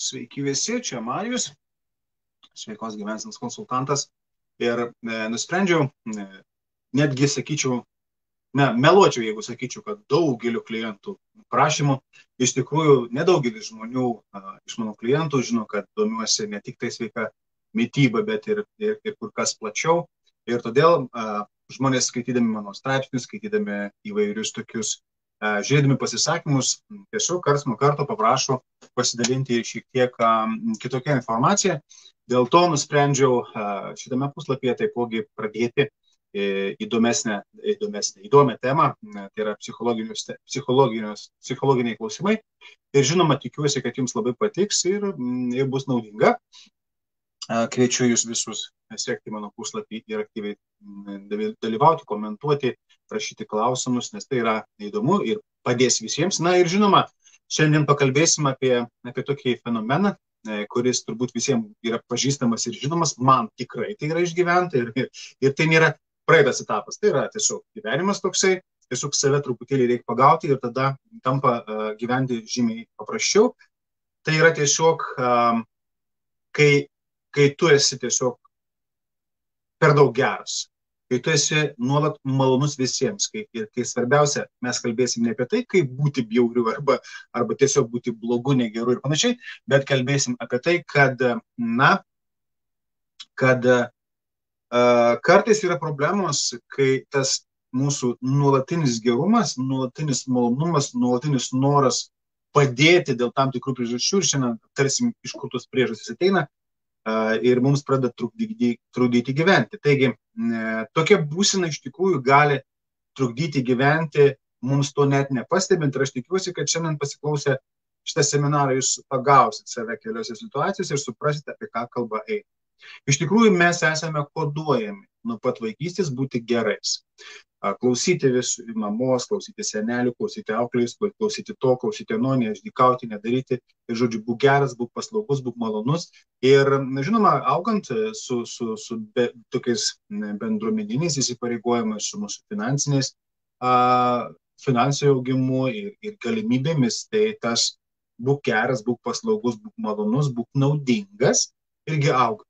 Sveiki visi, čia Marijus, sveikos gyvensenos konsultantas. Ir nusprendžiau, netgi sakyčiau, meluočiau, jeigu sakyčiau, kad daugeliu klientų prašymų, iš tikrųjų nedaugelis žmonių iš mano klientų žino, kad domiuosi ne tik tai sveika mityba, bet ir kur kas plačiau. Ir todėl žmonės skaitydami mano straipsnius, skaitydami įvairius tokius, žiūrėdami pasisakymus, tiesiog karts nuo karto paprašo pasidalinti šiek tiek kitokią informaciją. Dėl to nusprendžiau šitame puslapyje taipogi pradėti įdomią temą, tai yra psichologiniai klausimai. Ir žinoma, tikiuosi, kad jums labai patiks ir bus naudinga. Kviečiu jūs visus sekti mano puslapį ir aktyviai dalyvauti, komentuoti, rašyti klausimus, nes tai yra įdomu ir padės visiems. Na ir žinoma, šiandien pakalbėsim apie tokį fenomeną, kuris turbūt visiems yra pažįstamas ir žinomas. Man tikrai tai yra išgyventa ir tai nėra praeitas etapas, tai yra tiesiog gyvenimas toksai, tiesiog save truputėlį reikia pagauti ir tada tampa gyventi žymiai paprasčiau. Tai yra tiesiog, kai tu esi tiesiog per daug geras, kai tu esi nuolat malonus visiems, kai svarbiausia, mes kalbėsim ne apie tai, kaip būti bjauriu arba tiesiog būti blogu, negeru ir panašiai, bet kalbėsim apie tai, kad kartais yra problemos, kai tas mūsų nuolatinis gerumas, nuolatinis malonumas, nuolatinis noras padėti dėl tam tikrų priežasčių, ir šiandien tarsim, iš kur tos priežastys ateina, ir mums pradeda trukdyti gyventi. Taigi, tokia būsena iš tikrųjų gali trukdyti gyventi, mums to net nepastebint, ir aš tikiuosi, kad šiandien pasiklausę šitą seminarą jūs pagausit save keliose situacijose ir suprasite, apie ką kalba eina. Iš tikrųjų, mes esame koduojami nuo pat vaikystės būti gerais. Klausyti visų mamos, klausyti senelių, klausyti auklės, klausyti to, klausyti ano, neišdykauti, nedaryti. Ir žodžiu, būk geras, būk paslaugus, būk malonus. Ir žinoma, augant su tokiais bendruomeniniais įsipareigojimais, su mūsų finansiniu augimu ir galimybėmis, tai tas būk geras, būk paslaugus, būk malonus, būk naudingas irgi auga.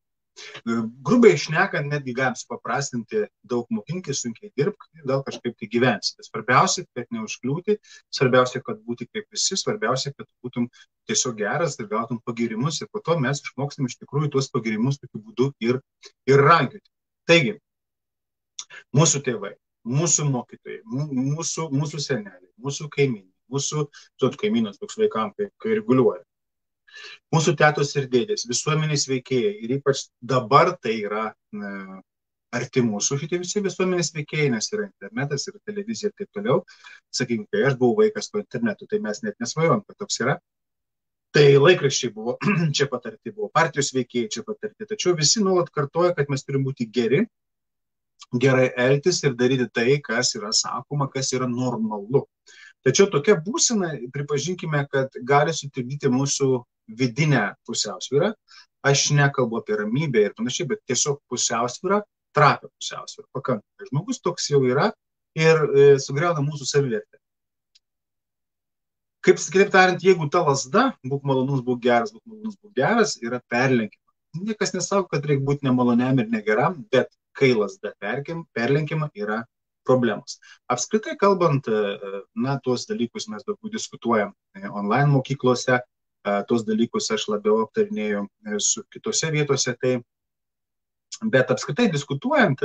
Grubiai šnekant, netgi galim supaprastinti, daug mokinkis, sunkiai dirbk ir gal kažkaip tai gyvensi. Svarbiausia, kad neužkliūti, svarbiausia, kad būti kaip visi, svarbiausia, kad būtum tiesiog geras ir gautum pagirimus ir po to mes išmokstam iš tikrųjų tuos pagirimus tokiu būdu ir rankioti. Taigi, mūsų tėvai, mūsų mokytojai, mūsų seneliai, mūsų kaimynai, mūsų kaimynas toks vaikam, kai reguliuoja. Mūsų tetos ir dėdės, visuomenės veikėjai ir ypač dabar tai yra arti mūsų šitie visi visuomenės veikėjai, nes yra internetas ir televizija ir taip toliau. Sakykime, kai aš buvau vaikas po internetu, tai mes net nesvajom, kad toks yra. Tai laikraščiai buvo čia patarti, buvo partijos veikėjai čia patarti, tačiau visi nuolat kartoja, kad mes turim būti geri, gerai elgtis ir daryti tai, kas yra sakoma, kas yra normalu. Tačiau tokia būsena, pripažinkime, kad gali sutrikdyti mūsų vidinę pusiausvyrą. Aš nekalbu apie ramybę ir panašiai, bet tiesiog pusiausvyrą, trapią pusiausvyrą. Pakankamai. Žmogus toks jau yra ir sugriauna mūsų savivertę. Kitaip tariant, jeigu ta lazda, būk malonus, būk geras, yra perlenkiama. Niekas nesako, kad reikia būti nemaloniam ir negeram, bet kai lazda perlenkiama, yra problemos. Apskritai kalbant, tuos dalykus mes daugiau diskutuojam online mokyklose, tuos dalykus aš labiau aptarinėju su kitose vietose, bet apskritai diskutuojant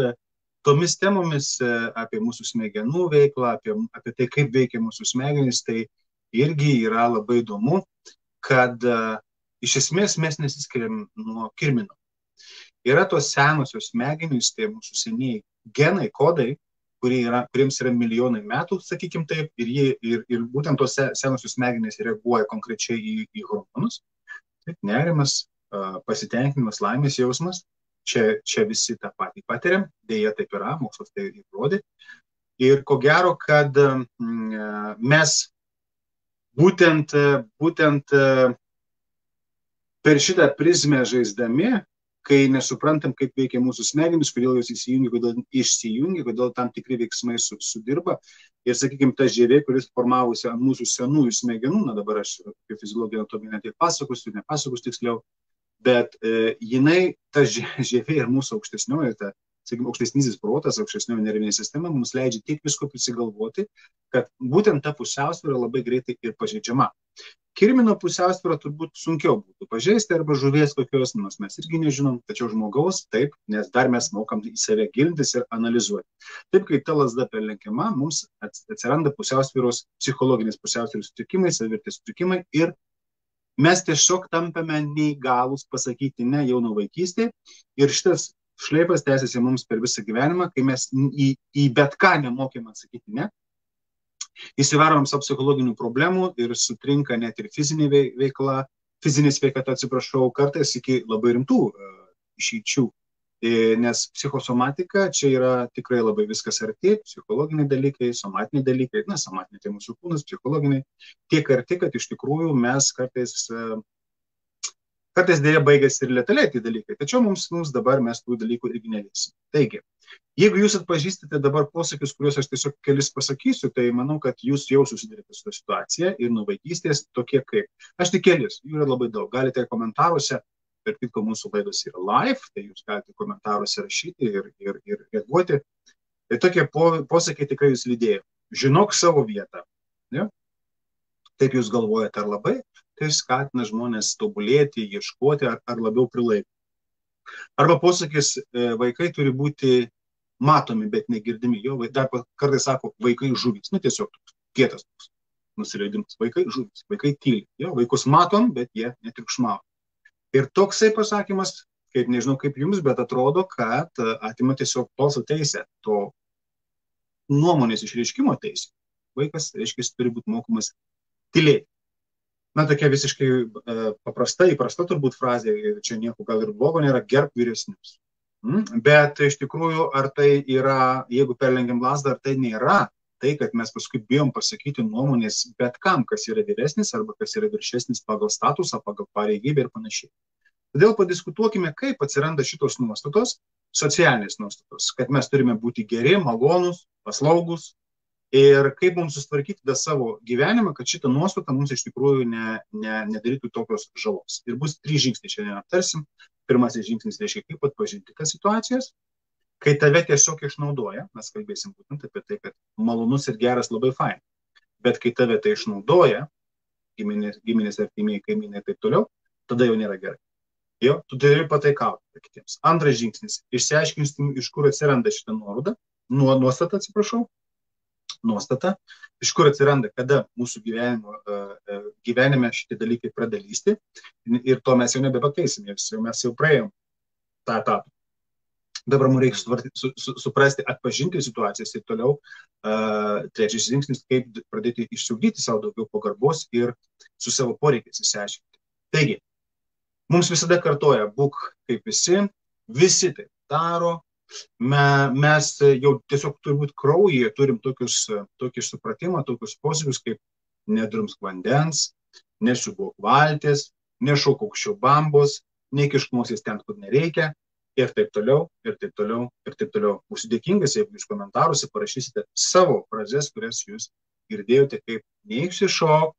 tomis temomis apie mūsų smegenų veiklą, apie tai, kaip veikia mūsų smegenys, tai irgi yra labai įdomu, kad iš esmės mes nesiskiriam nuo kirmino. Yra tos senosios smegenys, tai mūsų senieji genai, kodai, kuriems yra milijonai metų, sakykim taip, ir būtent tos senosios smegenys reaguoja konkrečiai į hormonus. Taip, nerimas, pasitenkinimas, laimės jausmas, čia visi tą patį patiriam, dėja taip yra, mokslas tai įrodė. Ir ko gero, kad mes būtent per šitą prizmę žaisdami kai nesuprantam, kaip veikia mūsų smegenys, kodėl jos įsijungia, kodėl išsijungia, kodėl tam tikri veiksmai sudirba. Ir, sakykime, ta žievė, kuris formavosi ant mūsų senųjų smegenų, na dabar aš apie fiziologiją anatomį netiek pasakosiu, nepasakosiu tiksliau, bet jinai, ta žievė ir mūsų aukštesnioji, ta, sakykime, aukštesnysis protas, aukštesnioji nervinė sistema mums leidžia tiek visko prisigalvoti, kad būtent ta pusiausvyra labai greitai ir pažeidžiama. Kirmino pusiausvyrą turbūt sunkiau būtų pažeisti arba žuvies kokios, nors mes irgi nežinom, tačiau žmogaus taip, nes dar mes mokam į save gilintis ir analizuoti. Taip, kai ta lazda perlenkiama, mums atsiranda pusiausvyros, psichologinės pusiausvyros sutrikimai, savivertės sutrikimai ir mes tiesiog tampame neįgalūs pasakyti ne jau nuo vaikystėje ir šitas šleipas tęsiasi mums per visą gyvenimą, kai mes į bet ką nemokėm atsakyti ne. Įsivarom savo psichologinių problemų ir sutrinka net ir fizinė veikla, fizinė sveikata, atsiprašau, kartais iki labai rimtų išeičių. Nes psichosomatika čia yra tikrai labai viskas arti, psichologiniai dalykai, somatiniai dalykai, na, somatiniai tai mūsų kūnas, psichologiniai, tiek arti, kad iš tikrųjų mes kartais dėja baigėsi ir letaliai tai dalykai, tačiau mums dabar mes tų dalykų irgi neliesim. Taigi, jeigu jūs atpažįstate dabar posakius, kuriuos aš tiesiog kelis pasakysiu, tai manau, kad jūs jau susidarėte su tą situaciją ir nuo vaikystės tokie kaip. Aš tik kelis, jų yra labai daug. Galite komentaruose, per kitko mūsų laidos yra live, tai jūs galite komentaruose rašyti ir reaguoti. Tai tokie posakiai tikrai jūs lydėjo. Žinok savo vietą. Ja? Taip jūs galvojate ar labai, tai skatina žmonės tobulėti, ieškoti ar labiau prilaikyti. Arba posakis, vaikai turi būti matomi, bet negirdimi. Jo, dar kartais sako, vaikai žuvys. Nu, tiesiog toks kietas toks nusileidimas. Vaikai žuvys, vaikai tyli. Jo, vaikus matom, bet jie netriukšmauja. Ir toksai pasakymas, kaip nežinau kaip jums, bet atrodo, kad atima tiesiog balso teisę, to nuomonės išreiškimo teisę. Vaikas, reiškia, turi būti mokomas tylėti. Na, tokia visiškai paprasta, įprasta turbūt frazė, čia nieko gal ir blogo nėra, gerb vyresnius. Bet iš tikrųjų, ar tai yra, jeigu perlengiam lazdą, ar tai nėra tai, kad mes paskui bijom pasakyti nuomonės bet kam, kas yra vyresnis arba kas yra viršesnis pagal statusą, pagal pareigybę ir panašiai. Todėl padiskutuokime, kaip atsiranda šitos nuostatos, socialinės nuostatos, kad mes turime būti geri, malonūs, paslaugus ir kaip mums sustvarkyti savo gyvenimą, kad šitą nuostatą mums iš tikrųjų nedarytų tokios žalos. Ir bus 3 žingsniai šiandien aptarsim. Pirmasis žingsnis reiškia, kaip atpažinti tas situacijas, kai tave tiesiog išnaudoja, mes kalbėsim būtent apie tai, kad malonus ir geras labai fain, bet kai tave tai išnaudoja, giminės artimieji, kaimynai ir taip toliau, tada jau nėra gerai. Jo, tu turi pataikauti kitiems. Antras žingsnis, išsiaiškinsim, iš kur atsiranda šitą nuostatą, nuostata, iš kur atsiranda, kada mūsų gyvenime šitie dalykai pradeda lysti ir to mes jau nebepakeisim, mes jau praėjom tą etapą. Dabar mums reikia suprasti, atpažinti situacijas ir toliau. Trečias žingsnis, kaip pradėti išsiugdyti savo daugiau pagarbos ir su savo poreikiais išsiaiškinti. Taigi, mums visada kartoja, būk kaip visi taip daro. Mes jau tiesiog turbūt kraujyje turim tokį supratimą, tokius posakius kaip nedrumsk vandens, nesiūbuok valties, nešok aukščiau bambos, nekišk nosies ten, kur nereikia ir taip toliau, ir taip toliau, ir taip toliau. Būsiu dėkingas, jeigu jūs komentaruose parašysite savo frazes, kurias jūs girdėjote, kaip neišsišok,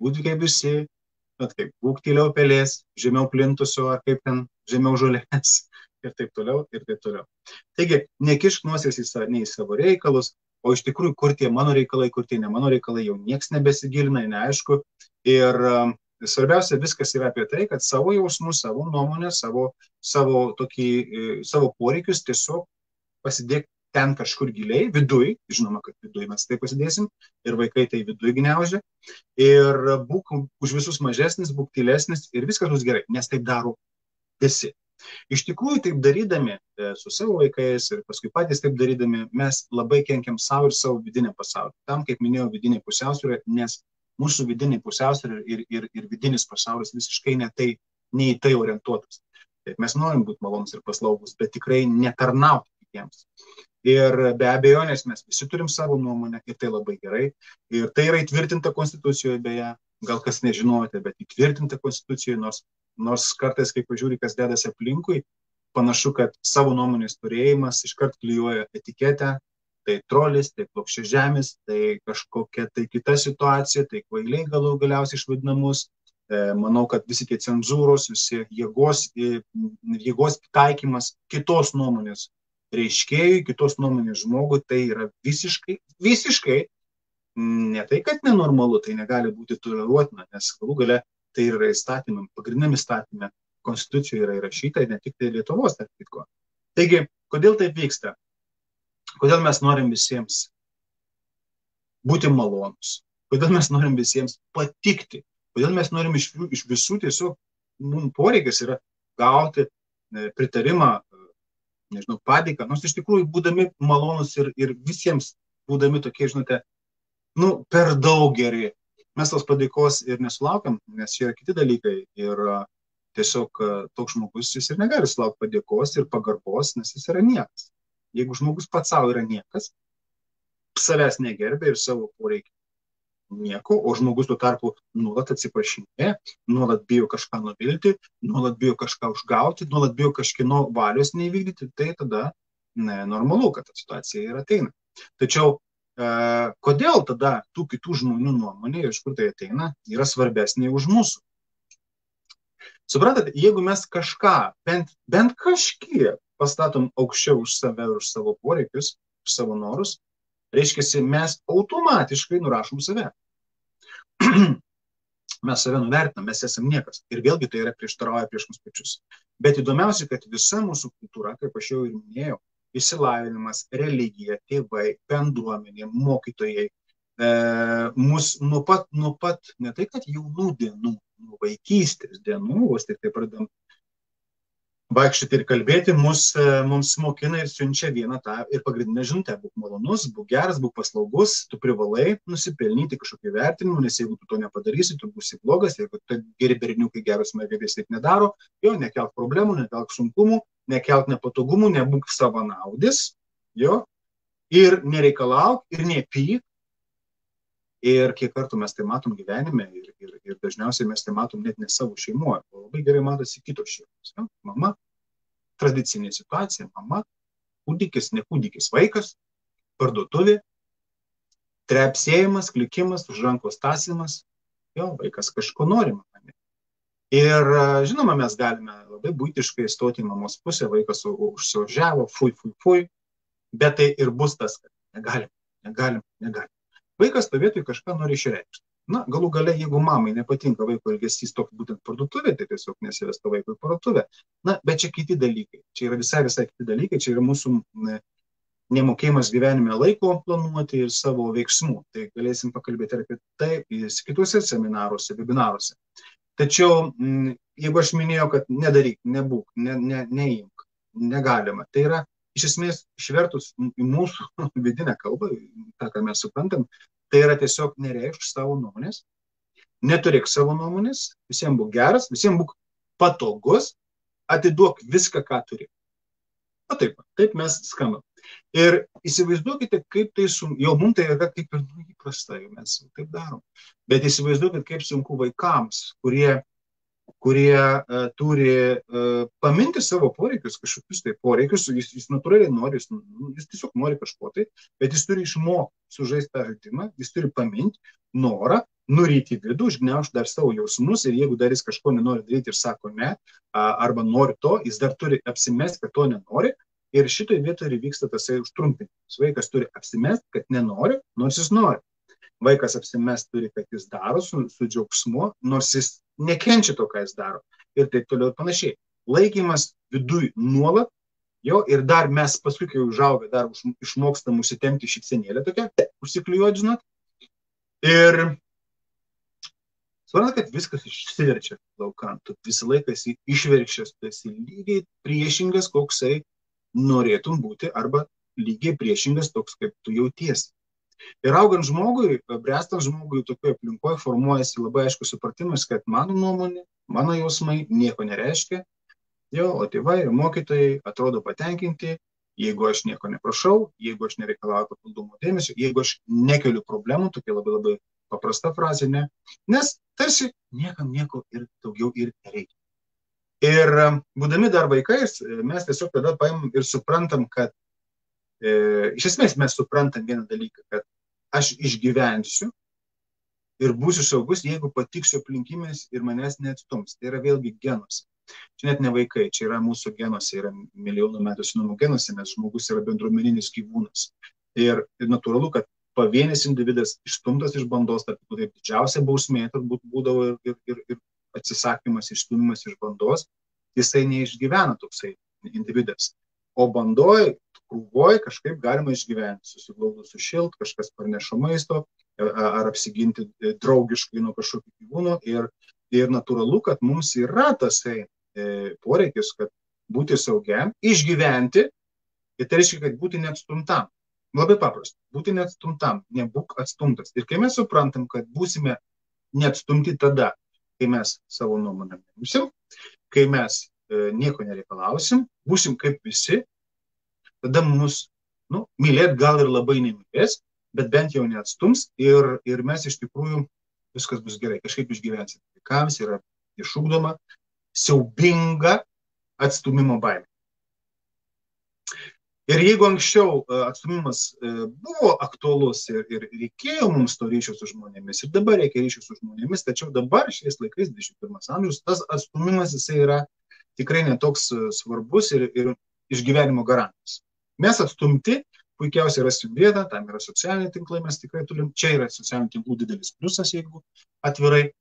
būti kaip visi, bet kaip būk tyliau pelės, žemiau plintusio ar kaip ten žemiau žolės. Ir taip toliau, ir taip toliau. Taigi, nekišk nosies į savo reikalus, o iš tikrųjų, kur tie mano reikalai, kur tie ne mano reikalai, jau nieks nebesigilina, neaišku. Ir svarbiausia, viskas yra apie tai, kad savo jausmus, savo nuomonę, savo poreikius tiesiog pasidėk ten kažkur giliai, viduj, žinoma, kad viduj mes tai pasidėsim, ir vaikai tai viduj gniaužia, ir būk už visus mažesnis, būk tylesnis, ir viskas bus gerai, nes taip daro visi. Iš tikrųjų, taip darydami su savo vaikais ir paskui patys taip darydami, mes labai kenkiam savo ir savo vidinę pasaulį. Tam, kaip minėjau, vidinė pusiausvyrą, nes mūsų vidinė pusiausvyrą ir vidinis pasaulis visiškai ne į tai orientuotas. Taip, mes norim būti malonus ir paslaugus, bet tikrai netarnauti kitiems. Ir be abejonės mes visi turim savo nuomonę ir tai labai gerai. Ir tai yra įtvirtinta Konstitucijoje, beje, gal kas nežinojote, bet įtvirtinta Konstitucijoje, nors Nors kartais, kai pažiūri, kas dedasi aplinkui, panašu, kad savo nuomonės turėjimas iškart klijuoja etiketę, tai trolis, tai plokščiažemis, tai kažkokia tai kita situacija, tai kvailiai galiausiai išvadinamus. Manau, kad visi tie cenzūros, visi jėgos taikymas kitos nuomonės reiškėjui, kitos nuomonės žmogui, tai yra visiškai ne tai, kad nenormalu, tai negali būti toleruotina, nes galų gale tai yra įstatymai, pagrindiniam įstatymė, konstitucijoje yra įrašyta, ne tik tai Lietuvos, tarp kitko. Taigi, kodėl taip vyksta? Kodėl mes norim visiems būti malonus? Kodėl mes norim visiems patikti? Kodėl mes norim iš visų tiesiog, mums poreikis yra gauti pritarimą, nežinau, padėką, nors iš tikrųjų būdami malonus ir visiems būdami tokie, žinote, per daug geri. Mes tos padėkos ir nesulaukiam, nes čia yra kiti dalykai ir tiesiog toks žmogus jis ir negali sulaukti padėkos ir pagarbos, nes jis yra niekas. Jeigu žmogus pats savo yra niekas, savęs negerbė ir savo poreikį nieko, o žmogus tuo tarpu nuolat atsiprašinė, nuolat bijo kažką nuvilti, nuolat bijo kažką užgauti, nuolat bijo kažkieno valios neįvykdyti, tai tada normalu, kad ta situacija ir ateina. Tačiau kodėl tada tų kitų žmonių nuomonė, iš kur tai ateina, yra svarbesnė už mūsų? Suprantate, jeigu mes kažką, bent kažkiek pastatom aukščiau už save, už savo poreikius, už savo norus, reiškia, mes automatiškai nurašom save. Mes save nuvertinam, mes esam niekas. Ir vėlgi tai yra prieštarauja prieš mus pačius. Bet įdomiausia, kad visa mūsų kultūra, kaip aš jau ir minėjau, išsilavinimas, religija, tėvai, bendruomenė, mokytojai, mus nuo pat, ne tai, kad jaunų dienų, nuo vaikystės dienų, vos tik tai pradedam vaikščioti ir kalbėti, mums mokina ir siunčia vieną tą ir pagrindinę žinutę. Būk malonus, būk geras, būk paslaugus, tu privalai nusipelnyti kažkokį vertinimą, nes jeigu tu to nepadarysi, tu būsi blogas, jeigu tai geri berniukai geros mergaitės taip nedaro, jo, nekelk problemų, nekelk sunkumų, nekelk nepatogumų, nebūk savanaudis, jo, ir nereikalauk, ir nepyk. Ir kiek kartų mes tai matom gyvenime ir dažniausiai mes tai matom net ne savo šeimoje, o labai gerai matosi kitos šeimos. Ja? Mama, tradicinė situacija, mama, kūdikis, ne kūdikis, vaikas, parduotuvė, trepsėjimas, klikimas, už rankos tąsimas, jo, vaikas kažko nori mane. Ir žinoma, mes galime labai buitiškai stoti į mamos pusę, vaikas užsiožiavo, fui, bet tai ir bus tas, kad negalim. Vaikas stovėtų kažką nori išreikšti. Na, galų gale, jeigu mamai nepatinka vaiko elgesys toks būtent parduotuvė, tai tiesiog nesivesta vaiko į parduotuvę. Na, bet čia kiti dalykai. Čia yra visai kiti dalykai. Čia yra mūsų nemokėjimas gyvenime laiko planuoti ir savo veiksmų. Tai galėsim pakalbėti apie tai kituose seminaruose, webinaruose. Tačiau, jeigu aš minėjau, kad nedaryk, nebūk, neimk, negalima. Tai yra iš esmės, išvertus į mūsų vidinę kalbą, tą, ką mes suprantam, tai yra tiesiog nereikšk savo nuomonės, neturėk savo nuomonės, visiems būk geras, visiems būk patogus, atiduok viską, ką turi. O taip mes skambam. Ir įsivaizduokite, kaip tai sunku, jau mums tai yra kaip ir įprasta, mes taip darom. Bet įsivaizduokite, kaip sunku vaikams, kurie turi paminti savo poreikius, kažkokius tai poreikius, jis natūraliai nori, jis tiesiog nori kažko tai, bet jis turi išmokti sužaisti tą žaidimą, jis turi paminti norą, nuryti vidų, užgniaužti dar savo jausmus ir jeigu dar jis kažko nenori daryti ir sako ne, arba nori to, jis dar turi apsimesti, kad to nenori ir šitoje vietoje vyksta tasai užtrumpinimas. Vaikas turi apsimesti, kad nenori, nors jis nori. Vaikas apsimesti turi, kad jis daro su džiaugsmu, nors jis nekenčia to, ką jis daro. Ir taip toliau ir panašiai. Laikymas viduj nuolat, jo, ir dar mes paskui, kai užaugę, dar išmokstam užsitemti šypsenėlę tokią, užsiklijuoti, žinot. Ir suprantate, kad viskas išsiverčia laukan. Tu visą laiką esi išverkšęs, tu esi lygiai priešingas, koksai norėtum būti, arba lygiai priešingas toks, kaip tu jautiesi. Ir augant žmogui, bręstant žmogui tokioje aplinkoje formuojasi labai aiškus supratimas, kad mano nuomonė, mano jausmai nieko nereiškia, jo, o tėvai ir mokytojai atrodo patenkinti, jeigu aš nieko neprašau, jeigu aš nereikalauju papildomų dėmesio, jeigu aš nekeliu problemų, tokia labai paprasta frazė, ne, nes tarsi niekam nieko ir daugiau ir nereikia. Ir būdami dar vaikais, mes tiesiog tada paimam ir suprantam, kad iš esmės mes suprantam vieną dalyką, kad aš išgyvensiu ir būsiu saugus, jeigu patiksiu aplinkybėms ir manęs neatstums. Tai yra vėlgi genuose. Čia net ne vaikai, čia yra mūsų genuose, yra milijonų metų senumo genuose, nes žmogus yra bendruomeninis gyvūnas. Ir natūralu, kad pavienis individas išstumtas iš bandos, taip didžiausia bausmė turbūt būdavo ir atsisakymas, išstumimas iš bandos, jisai neišgyvena toksai individas. O bandoj, krūvoj kažkaip galima išgyventi, susiglaudus sušilt, kažkas parneša maisto, ar apsiginti draugiškai nuo kažkokio gyvūno. Ir natūralu, kad mums yra tasai poreikis, kad būti saugiam, išgyventi, ir tai reiškia, kad būti neatstumtam. Labai paprasta, būti neatstumtam, nebūk atstumtas. Ir kai mes suprantam, kad būsime neatstumti tada, kai mes savo nuomonę neimsim, kai mes nieko nereikalausim, būsim kaip visi, tada mus, mylėt gal ir labai nemylės, bet bent jau neatstums ir mes iš tikrųjų viskas bus gerai, kažkaip išgyvensim. Vaikams yra išugdoma siaubinga atstūmimo baimė. Ir jeigu anksčiau atstumimas buvo aktualus ir reikėjo mums to ryšio su žmonėmis, ir dabar reikia ryšio su žmonėmis, tačiau dabar šiais laikais, 21 amžius, tas atstumimas jisai yra tikrai netoks svarbus ir išgyvenimo garantas. Mes atstumti, puikiausiai rasim vietą, tam yra socialiniai tinklai, mes tikrai turim, čia yra socialinių tinklų didelis pliusas, jeigu atvirai.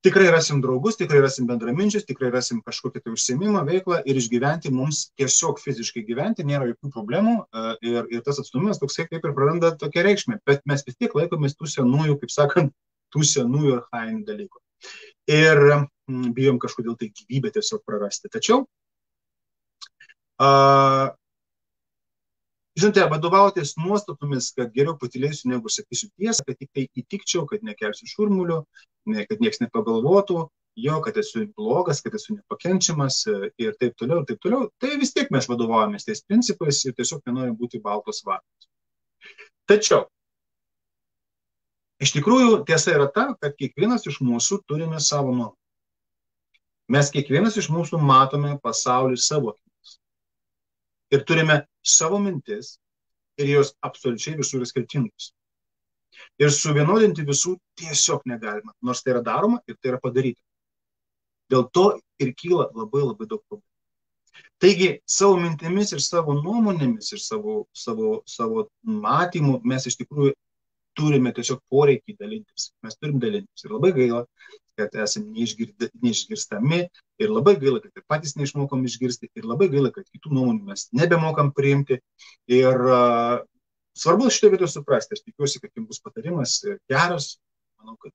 Tikrai rasim draugus, tikrai rasim bendraminčius, tikrai rasim kažkokią tai užsiėmimą, veiklą ir išgyventi mums tiesiog fiziškai gyventi nėra jokių problemų ir tas atstumimas toksai kaip ir praranda tokią reikšmę, bet mes vis tiek laikomės tų senųjų, kaip sakant, tų senųjų archainių dalykų. Ir bijom kažkodėl tai gyvybę tiesiog prarasti. Tačiau, žinote, vadovautis nuostatomis, kad geriau patylėsiu negu sakysiu tiesą, kad tik tai įtikčiau, kad nekelsiu šurmulių, kad nieks nepagalvotų, kad esu blogas, kad esu nepakenčiamas ir taip toliau, tai vis tiek mes vadovaujamės tais principais ir tiesiog nenorim būti baltos varnos. Tačiau, iš tikrųjų tiesa yra ta, kad kiekvienas iš mūsų turime savo nuomonę. Mes kiekvienas iš mūsų matome pasaulį savo akimis. Ir turime savo mintis ir jos absoliučiai visur yra skirtingos. Ir suvienodinti visų tiesiog negalima, nors tai yra daroma ir tai yra padaryta. Dėl to ir kyla labai daug problemų. Taigi, savo mintimis ir savo nuomonėmis ir savo matymu mes iš tikrųjų turime tiesiog poreikį dalintis. Mes turim dalintis. Ir labai gaila, kad esame neišgirstami ir labai gaila, kad ir patys neišmokom išgirsti ir labai gaila, kad kitų nuomonių mes nebemokam priimti. Ir svarbu šitą vietą suprasti. Aš tikiuosi, kad jums bus patarimas geras. Manau, kad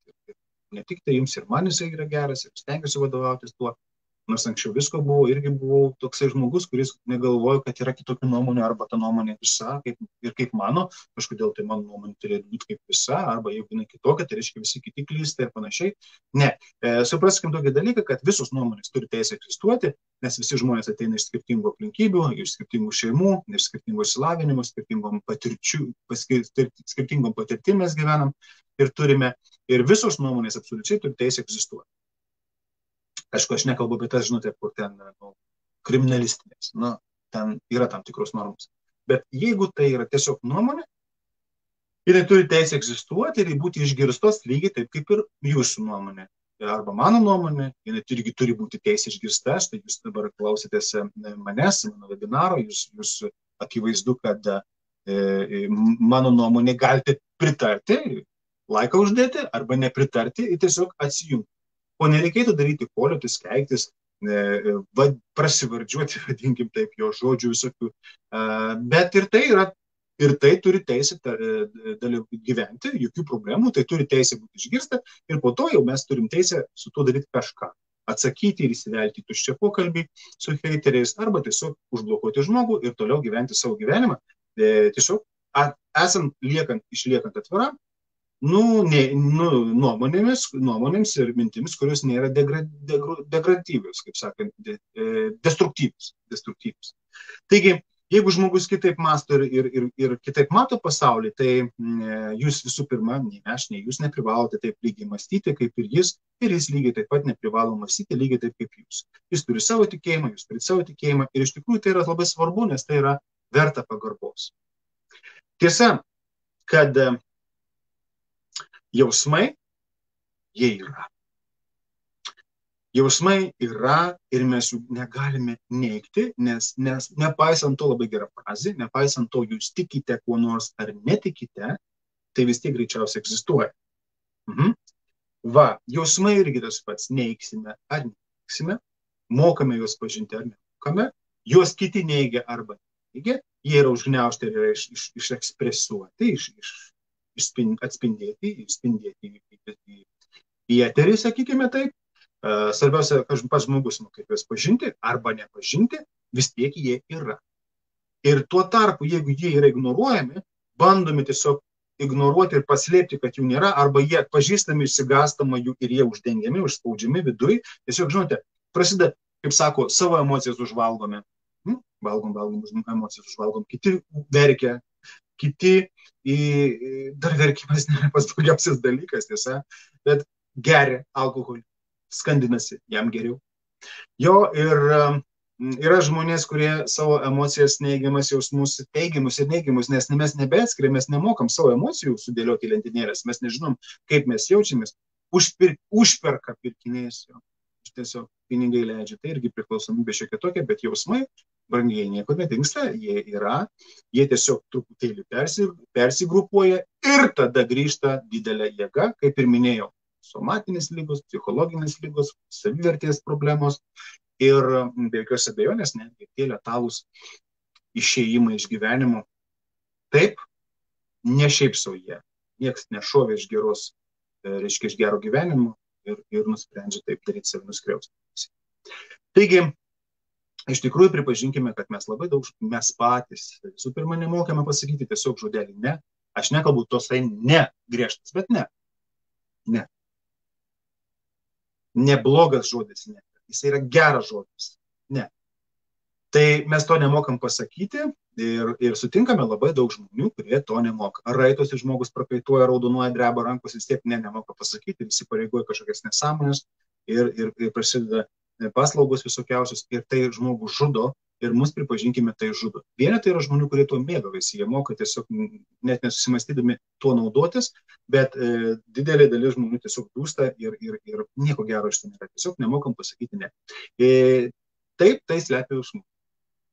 ne tik tai jums ir man jisai yra geras ir stengiuosi vadovautis tuo. Nors anksčiau visko buvo, irgi buvau toksai žmogus, kuris negalvojo, kad yra kitokių nuomonių arba ta nuomonė visa ir kaip mano, kažkodėl tai mano nuomonė turėtų būti kaip visa, arba jeigu jinai kitokia, tai reiškia visi kiti klysta ir panašiai. Ne, supraskim tokį dalyką, kad visos nuomonės turi teisę egzistuoti, nes visi žmonės ateina iš skirtingų aplinkybių, iš skirtingų šeimų, iš skirtingų išsilavinimų, skirtingom patirtim mes gyvenam ir turime, ir visos nuomonės absoliučiai turi teisę egzistuoti. Aišku, aš nekalbu apie tas, žinote, kur ten kriminalistinės, ten yra tam tikros normos. Bet jeigu tai yra tiesiog nuomonė, jinai turi teisę egzistuoti ir būti išgirstos lygiai taip kaip ir jūsų nuomonė. Arba mano nuomonė, jinai irgi turi būti teisė išgirsta. Štai jūs dabar klausėtės manęs, mano webinaro, jūs akivaizdu, kad mano nuomonė galite pritarti, laiką uždėti, arba nepritarti ir tiesiog atsijungti. O nereikėtų daryti poliotis, keiktis, prasivardžiuoti, vadinkim taip, jo žodžių visokių. Bet ir tai turi teisę gyventi, jokių problemų, tai turi teisę būti išgirsta ir po to jau mes turim teisę su tuo daryti kažką. Atsakyti ir įsivelti tuščią pokalbį su heiteriais arba tiesiog užblokuoti žmogų ir toliau gyventi savo gyvenimą. Tiesiog išliekant atviram, nuomonėms ir mintimis, kurios nėra degradatyvios, kaip sakant, destruktyvios. Taigi, Jeigu žmogus kitaip mąsto ir kitaip mato pasaulį, tai jūs visų pirma, nei aš, nei jūs neprivalote taip lygiai mąstyti kaip ir jis lygiai taip pat neprivalo mąstyti lygiai taip kaip jūs. Jis turi savo tikėjimą, jūs turite savo tikėjimą ir iš tikrųjų tai yra labai svarbu, nes tai yra verta pagarbos. Tiesa, kad jausmai, jie yra. Jausmai yra ir mes jų negalime neigti, nes nepaisant to, labai gera frazė, nepaisant to, jūs tikite kuo nors ar netikite, tai vis tiek greičiausiai egzistuoja. Va, jausmai irgi tas pats, neigsime ar neigsime, mokame juos pažinti ar nemokame, juos kiti neigia arba neigia, jie yra užgniaužti ir yra išekspresuoti, atspindėti į eterį, sakykime taip. Svarbiausia, kad pats žmogus mokėtų juos pažinti arba nepažinti, vis tiek jie yra. Ir tuo tarpu, jeigu jie yra ignoruojami, bandomi tiesiog ignoruoti ir paslėpti, kad jų nėra, arba jie pažįstami, išsigąstama jų ir jie uždengiami, užspaudžiami viduj. Tiesiog, žinote, prasideda, kaip sako, savo emocijas užvalgome. Valgom, emocijas užvalgom. Kiti verkia, kiti, dar verkimas nėra pats blogiausias dalykas, tiesa, bet geria alkoholį. Skandinasi, jam geriau. Jo, ir yra žmonės, kurie savo emocijas neigiamas jausmus, teigiamus ir neigiamus, nes mes nebeatskiriam, mes nemokam savo emocijų sudėlioti į lentynėles, mes nežinom, kaip mes jaučiamės, užperka pirkiniais, tiesiog pinigai leidžia, tai irgi priklausomybė šiokia tokia, bet jausmai, brangiai, nieko nedingsta, jie yra, jie tiesiog truputėlį persigrupuoja ir tada grįžta didelė jėga, kaip ir minėjau. Somatinės lygos, psichologinės lygos, savivertės problemos ir be jokios abejonės netgi tie letalūs išėjimai iš gyvenimo. Taip, ne šiaip sau jie. Niekas nešovė iš geros, reiškia iš gero gyvenimo ir nusprendžia taip daryti save nuskriaustis. Taigi, iš tikrųjų pripažinkime, kad mes labai daug, mes patys, visų pirma, nemokame pasakyti tiesiog žodelį ne. Aš nekalbu tosai ne griežtas, bet ne. Ne. Neblogas žodis, ne. Jis yra geras žodis. Ne. Tai mes to nemokam pasakyti ir sutinkame labai daug žmonių, kurie to nemoka. Raitosi žmogus prakaituoja, raudonuoja, dreba rankos, vis tiek nemoka pasakyti, visi pareigoja kažkokias nesąmonės ir prasideda paslaugos visokiausios ir tai žmogus žudo ir mus, pripažinkime, tai žudo. Vieni tai yra žmonių, kurie to mėgavasi, jie moka tiesiog net nesusimastydami tuo naudotis, bet didelė dalis žmonių tiesiog dūsta ir nieko gero iš to nėra. Tiesiog nemokam pasakyti ne. Taip, tai slepia jausmų.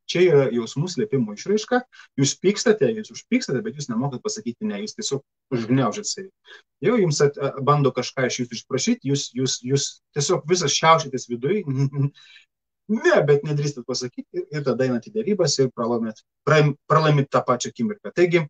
Čia yra jausmų slėpimo išraiška, jūs pykstate, jūs užpykstate, bet jūs nemokat pasakyti ne, jūs tiesiog užgniaužėt savį. Jau jums bando kažką iš jūsų išprašyti, jūs tiesiog visas šiaušitės viduj, ne, bet nedrįstat pasakyti ir tada einat į derybas ir pralaimit tą pačią akimirką. Taigi,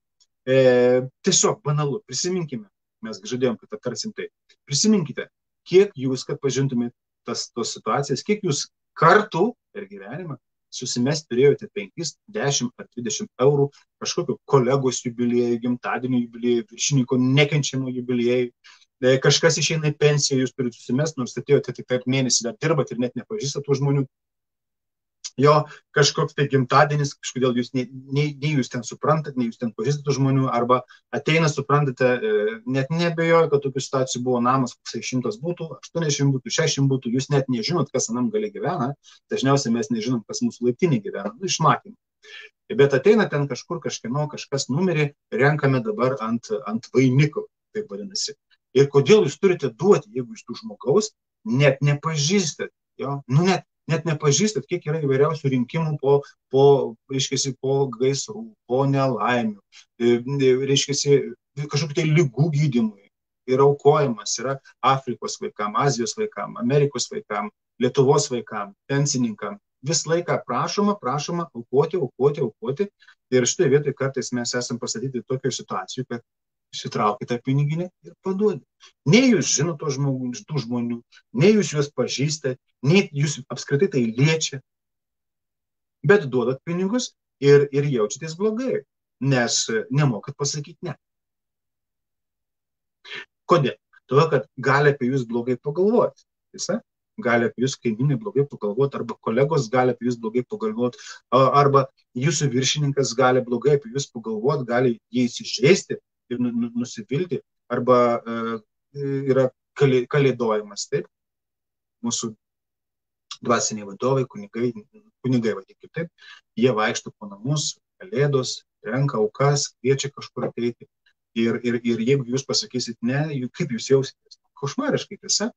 tiesiog banalu, prisiminkime, mes žadėjom, kad aptarsim tai, prisiminkite, kiek jūs, kad pažintumėte tos situacijas, kiek jūs kartų per gyvenimą susimest turėjote 5, 10 ar 20 eurų kažkokio kolegos jubiliejų, gimtadienio jubiliejų, viršininko nekenčiamo jubiliejų. Kažkas išeina į pensiją, jūs turite susimest, nors atėjote tik taip mėnesį dar dirbat ir net nepažįstat tų žmonių. Jo kažkoks tai gimtadienis, kažkodėl jūs nei jūs ten suprantat, nei jūs ten pažįstat tų žmonių, arba ateina, suprantate, net nebejoju, kad tokių situacijų buvo namas, koksai 100 būtų, 80 būtų, 60 būtų, jūs net nežinot, kas anam gale gyvena, dažniausiai mes nežinom, kas mūsų laiptinė gyvena, išmatymų. Bet ateina ten kažkur kažkieno, kažkas numerį, renkame dabar ant vainiko, taip vadinasi. Ir kodėl jūs turite duoti, jeigu jūs tų žmogaus net nepažįstat, jo, net nepažįstat, kiek yra įvairiausių rinkimų po gaisrų, po nelaimių, reiškiasi, kažkokių tai ligų gydymui. Yra aukojimas, yra Afrikos vaikam, Azijos vaikam, Amerikos vaikam, Lietuvos vaikam, pensininkam. Visą laiką prašoma, aukoti. Ir šitoje vietoje kartais mes esam pastatyti tokio situacijų, kad išsitraukite piniginę ir paduodate. Nei jūs žinote tų žmonių, nei jūs juos pažįstate, nei jūs apskritai tai liečia, bet duodat pinigus ir jaučiatės blogai, nes nemokat pasakyti ne. Kodėl? Todėl, kad gali apie jūs blogai pagalvoti. Tiesa? gali apie jūs kaimynai blogai pagalvoti, arba kolegos gali apie jūs blogai pagalvoti, arba jūsų viršininkas gali blogai apie jūs pagalvoti, gali jį įsižeisti ir nusivilti, arba yra kalėdojimas, taip, mūsų dvasiniai vadovai, kunigai vadinkim taip, jie vaikšto po namus, kalėdos, renka aukas, kviečia kažkur ateiti. Ir jeigu jūs pasakysit ne, kaip jūs jausitės? Košmariškai, tiesa.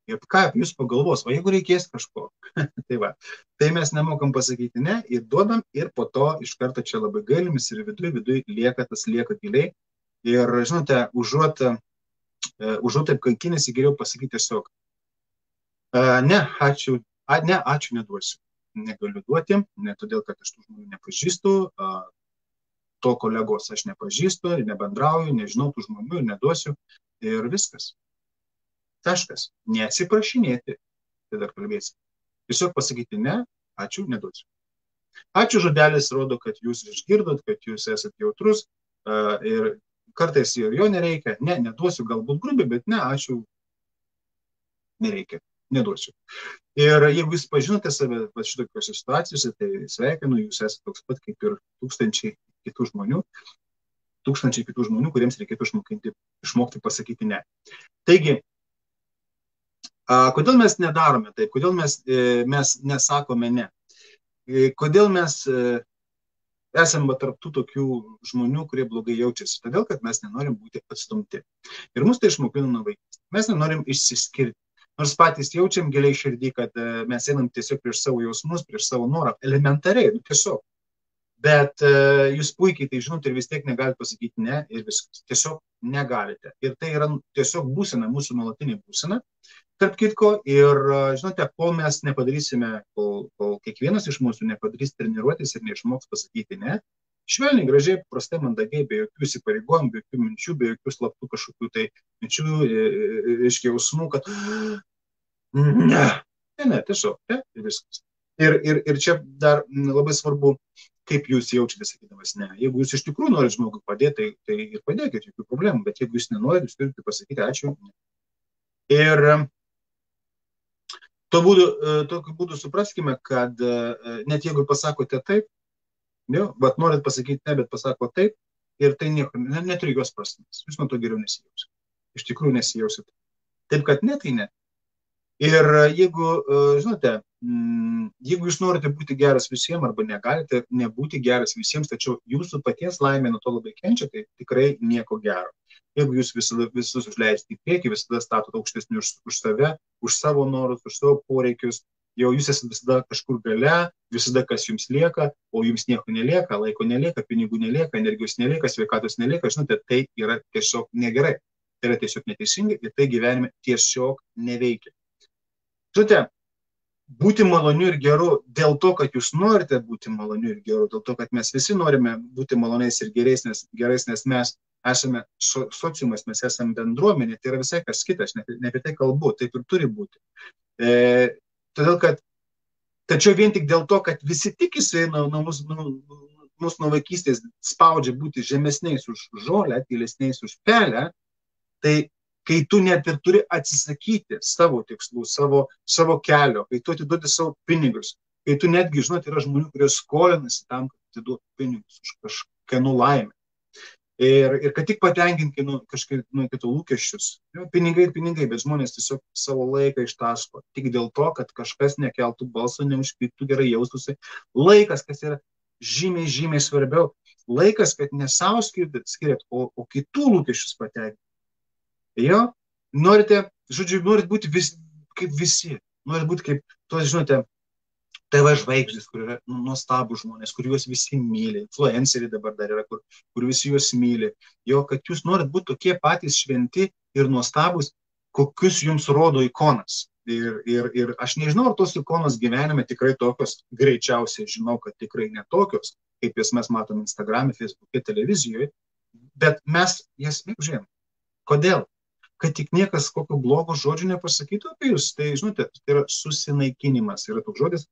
Ir ką jūs pagalvos, o jeigu reikės kažko. Tai mes nemokam pasakyti ne ir duodam, ir po to iš karto čia labai gailimis ir viduj lieka giliai. Ir, žinote, užuot taip kankinėsi, geriau pasakyti tiesiog, ne, ačiū, neduosiu. Negaliu duoti, ne todėl, kad aš tų žmonių nepažįstu, to kolegos aš nepažįstu, nebendrauju, nežinau tų žmonių ir neduosiu. Ir viskas. Taškas. Neatsiprašinėti. Tai dar kalbėsim. Tiesiog pasakyti ne, ačiū, neduosiu. Ačiū žodelis rodo, kad jūs išgirdot, kad jūs esat jautrus ir kartais ir jo nereikia. Ne, neduosiu, galbūt grubiai, bet ne, ačiū, nereikia, neduosiu. Ir jeigu jūs pažinote save šitokiose situacijose, tai sveikinu, jūs esate toks pat kaip ir tūkstančiai kitų žmonių, kuriems reikėtų išmokti pasakyti ne. Taigi, kodėl mes nedarome taip, kodėl mes nesakome ne, kodėl mes esame tarp tų tokių žmonių, kurie blogai jaučiasi, todėl, kad mes nenorim būti atstumti. Ir mus tai išmokino nuo vaikystės. Mes nenorim išsiskirti. Nors patys jaučiam giliai širdį, kad mes einam tiesiog prieš savo jausmus, prieš savo norą, elementariai, tiesiog. Bet jūs puikiai tai žinot ir vis tiek negalite pasakyti ne ir viskas. Tiesiog negalite. Ir tai yra tiesiog būsena, mūsų nuolatinė būsena. Tarp kitko, ir žinote, kol mes nepadarysime, kol kiekvienas iš mūsų nepadarys treniruotis ir neišmoks pasakyti ne, švelniai, gražiai, prastai, mandagiai, be jokių įsipareigojimų, be jokių minčių, be jokių slaptų kažkokių tai minčių, reiškia jausmų, kad ne, tiesiog, ne, ir viskas. Ir čia dar labai svarbu, kaip jūs jaučiate, sakydamas ne. Jeigu jūs iš tikrųjų norite žmogui padėti, tai ir padėkite, jokių problemų, bet jeigu jūs nenorite, jūs turite pasakyti ačiū. Ir tokiu būdu supraskime, kad net jeigu pasakote taip, bet norit pasakyti ne, bet pasako taip, ir tai nieko, neturi jos prasmės. Jūs nuo to geriau nesijausite. Iš tikrųjų nesijausite. Taip, kad ne, tai ne. Ir jeigu, žinote, jeigu jūs norite būti geras visiems, arba negalite nebūti geras visiems, tačiau jūsų paties laimė nuo to labai kenčia, tai tikrai nieko gero. Jeigu jūs visus užleisite į priekį, visada statot aukštesnį už save, už savo norus, už savo poreikius, jau jūs esate visada kažkur gale, visada kas jums lieka, o jums nieko nelieka, laiko nelieka, pinigų nelieka, energijos nelieka, sveikatos nelieka, žinote, tai yra tiesiog negerai. Tai yra tiesiog neteisingai ir tai gyvenime tiesiog neveikia. Žinote, būti maloniu ir geru dėl to, kad jūs norite būti maloniu ir geru, dėl to, kad mes visi norime būti maloniais ir gerais, nes mes esame sociumas, mes esame bendruomenė, tai yra visai kas kitas, ne apie tai kalbu, taip ir turi būti. Todėl, kad, tačiau vien tik dėl to, kad visi tikisi mūsų nuo vaikystės spaudžia būti žemesniais už žolę, tylesniais už pelę, tai kai tu net ir turi atsisakyti savo tikslų, savo kelio, kai tu atiduodi savo pinigus, kai tu netgi, žinot, yra žmonių, kurie skolinasi tam, kad atiduotų pinigus už kažkieno laimę. Ir kad tik patenkinti kažkaip kitų lūkesčius. Pinigai, bet žmonės tiesiog savo laiką ištaško. Tik dėl to, kad kažkas nekeltų balso, neužpyktų, gerai jaustųsi. Laikas, kas yra žymiai, žymiai svarbiau. Laikas, kad ne savo skiriat, o kitų lūkesčius patenkinti. Jo, norit būti kaip visi, norit būti kaip, žinote, TV žvaigždės, kur yra nuostabų žmonės, kur juos visi myli, influenceriai dabar dar yra, kur visi juos myli, jo, kad jūs norit būti tokie patys šventi ir nuostabus, kokius jums rodo ikonas. Ir aš nežinau, ar tos ikonos gyvenime tikrai tokios, greičiausiai žinau, kad tikrai netokios, kaip jas mes matom Instagram'e, Facebook'e, televizijoje, bet mes jas mėgdžiam. Kodėl? Kad tik niekas kokio blogo žodžio nepasakytų apie jūs. Tai, žinote, tai yra susinaikinimas. Yra toks žodis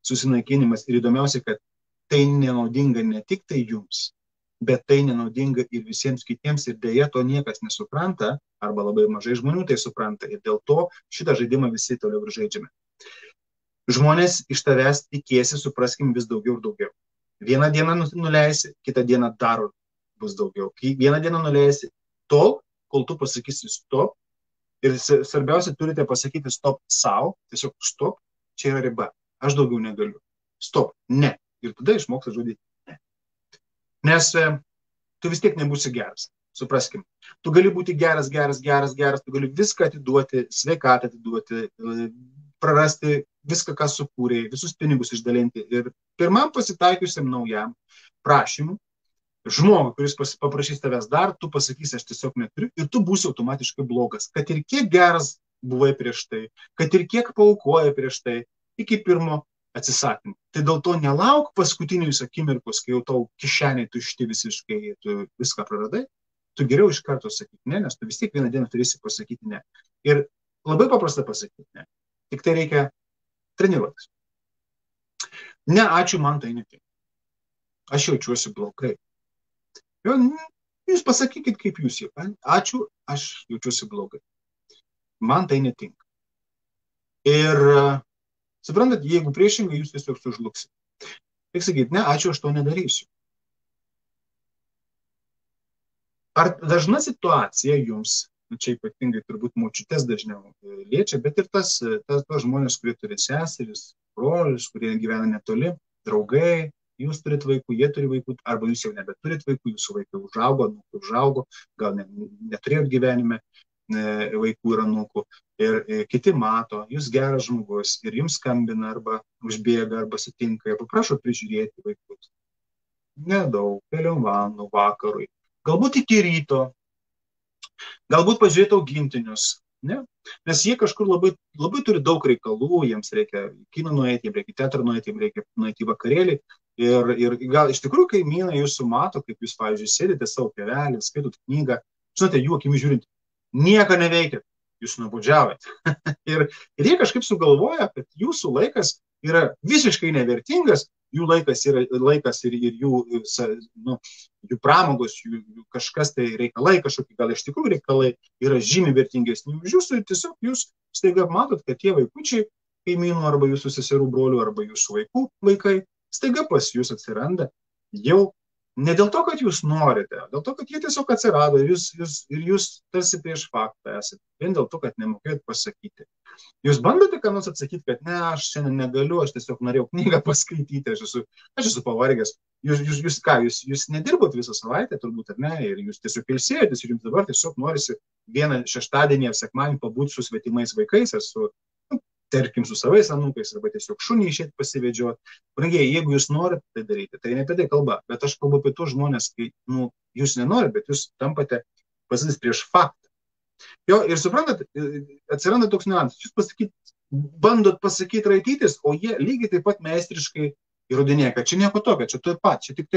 susinaikinimas. Ir įdomiausia, kad tai nenaudinga ne tik tai jums, bet tai nenaudinga ir visiems kitiems ir dėja to niekas nesupranta, arba labai mažai žmonių tai supranta ir dėl to šitą žaidimą visi toliau ir žaidžiame. Žmonės iš tavęs tikėsi, supraskim, vis daugiau ir daugiau. Vieną dieną nuleisi, kitą dieną dar bus daugiau. Vieną dieną nuleisi tol, kol tu pasakysi stop. Ir svarbiausia, turite pasakyti stop sau, tiesiog stop, čia yra riba. Aš daugiau negaliu. Stop, ne. Ir tada išmoksta žodį ne. Nes tu vis tiek nebūsi geras. Supraskim. Tu gali būti geras, tu gali viską atiduoti, sveikatą atiduoti, prarasti viską, ką sukūrėjai, visus pinigus išdalinti. Ir pirmam pasitaikiusiam naujam prašymui, žmogui, kuris paprašys tavęs dar, tu pasakysi, aš tiesiog neturiu ir tu būsi automatiškai blogas. Kad ir kiek geras buvai prieš tai, kad ir kiek paaukoja prieš tai, iki pirmo atsisakymų. Tai dėl to nelauk paskutinius akimirkus, kai jau tau kišeniai tušti visiškai, tu viską praradai, tu geriau iš karto sakyk ne, nes tu vis tiek vieną dieną turėsi pasakyti ne. Ir labai paprasta pasakyti ne. Tik tai reikia treniruotis. Ne, ačiū, man tai netinka. Aš jaučiuosi blogai. Jūs pasakykit, kaip jūs jau. Ačiū, aš jaučiuosi blogai. Man tai netinka. Ir suprantat, jeigu priešingai, jūs tiesiog sužlugsit. Reikia sakyti, ne, ačiū, aš to nedarysiu. Ar dažna situacija jums, čia ypatingai turbūt močiutės dažniau liečia, bet ir tas žmonės, kurie turi seseris, brolius, kurie gyvena netoli, draugai, jūs turit vaikų, jie turi vaikų, arba jūs jau nebeturit vaikų, jūsų vaikai užaugo, gal neturėjot gyvenime vaikų ir anūkų, ir kiti mato, jūs geras žmogus, ir jums skambina, arba užbėga, arba sutinka, ir paprašo prižiūrėti vaikus. Nedaug, keliom valandų vakarui, galbūt iki ryto, galbūt pažiūrėti augintinius, ne? Nes jie kažkur labai turi daug reikalų, jiems reikia kino nueiti, jiems reikia teatrą nueiti, jiems reikia nueiti į vakarėlį. Ir gal iš tikrųjų kaimynai jūsų mato, kaip jūs, pavyzdžiui, sėdite savo pievelį, skaitot knygą, žinote, jų akimis žiūrint, nieko neveikėt, jūs nuobodžiavot. ir jie kažkaip sugalvoja, kad jūsų laikas yra visiškai nevertingas, jų laikas ir jų pramogos, jų kažkas tai reikalai, kažkokie gal iš tikrųjų reikalai yra žymiai vertingesni už jūsų ir tiesiog jūs staiga matot, kad tie vaikučiai, kaimynų arba jūsų seserų brolių arba jūsų vaikai, staiga pas jūs atsiranda jau ne dėl to, kad jūs norite, dėl to, kad jie tiesiog atsirado ir jūs tarsi prieš faktą esate, vien dėl to, kad nemokėjot pasakyti. Jūs bandote ką nors atsakyti, kad ne, aš šiandien negaliu, aš tiesiog norėjau knygą paskaityti, aš esu pavargęs. Jūs nedirbot visą savaitę, turbūt, ar ne, ir jūs tiesiog ilsėjotės ir jums dabar tiesiog norisi vieną šeštadienį ar sekmadienį pabūti su svetimais vaikais ar tarkim, su savais anūkais, arba tiesiog šunį išėti pasivedžioti. Brangiai, jeigu jūs norite tai daryti, tai ne apie tai kalba, bet aš kalbu apie tuos žmonės, kai jūs nenorite, bet jūs tampate pasidės prieš faktą. Jo, ir suprantat, atsiranda toks niuansas, jūs bandot pasakyti raitytis, o jie lygiai taip pat meistriškai įrodinėja, kad čia nieko tokio, čia tuoj pat, čia tik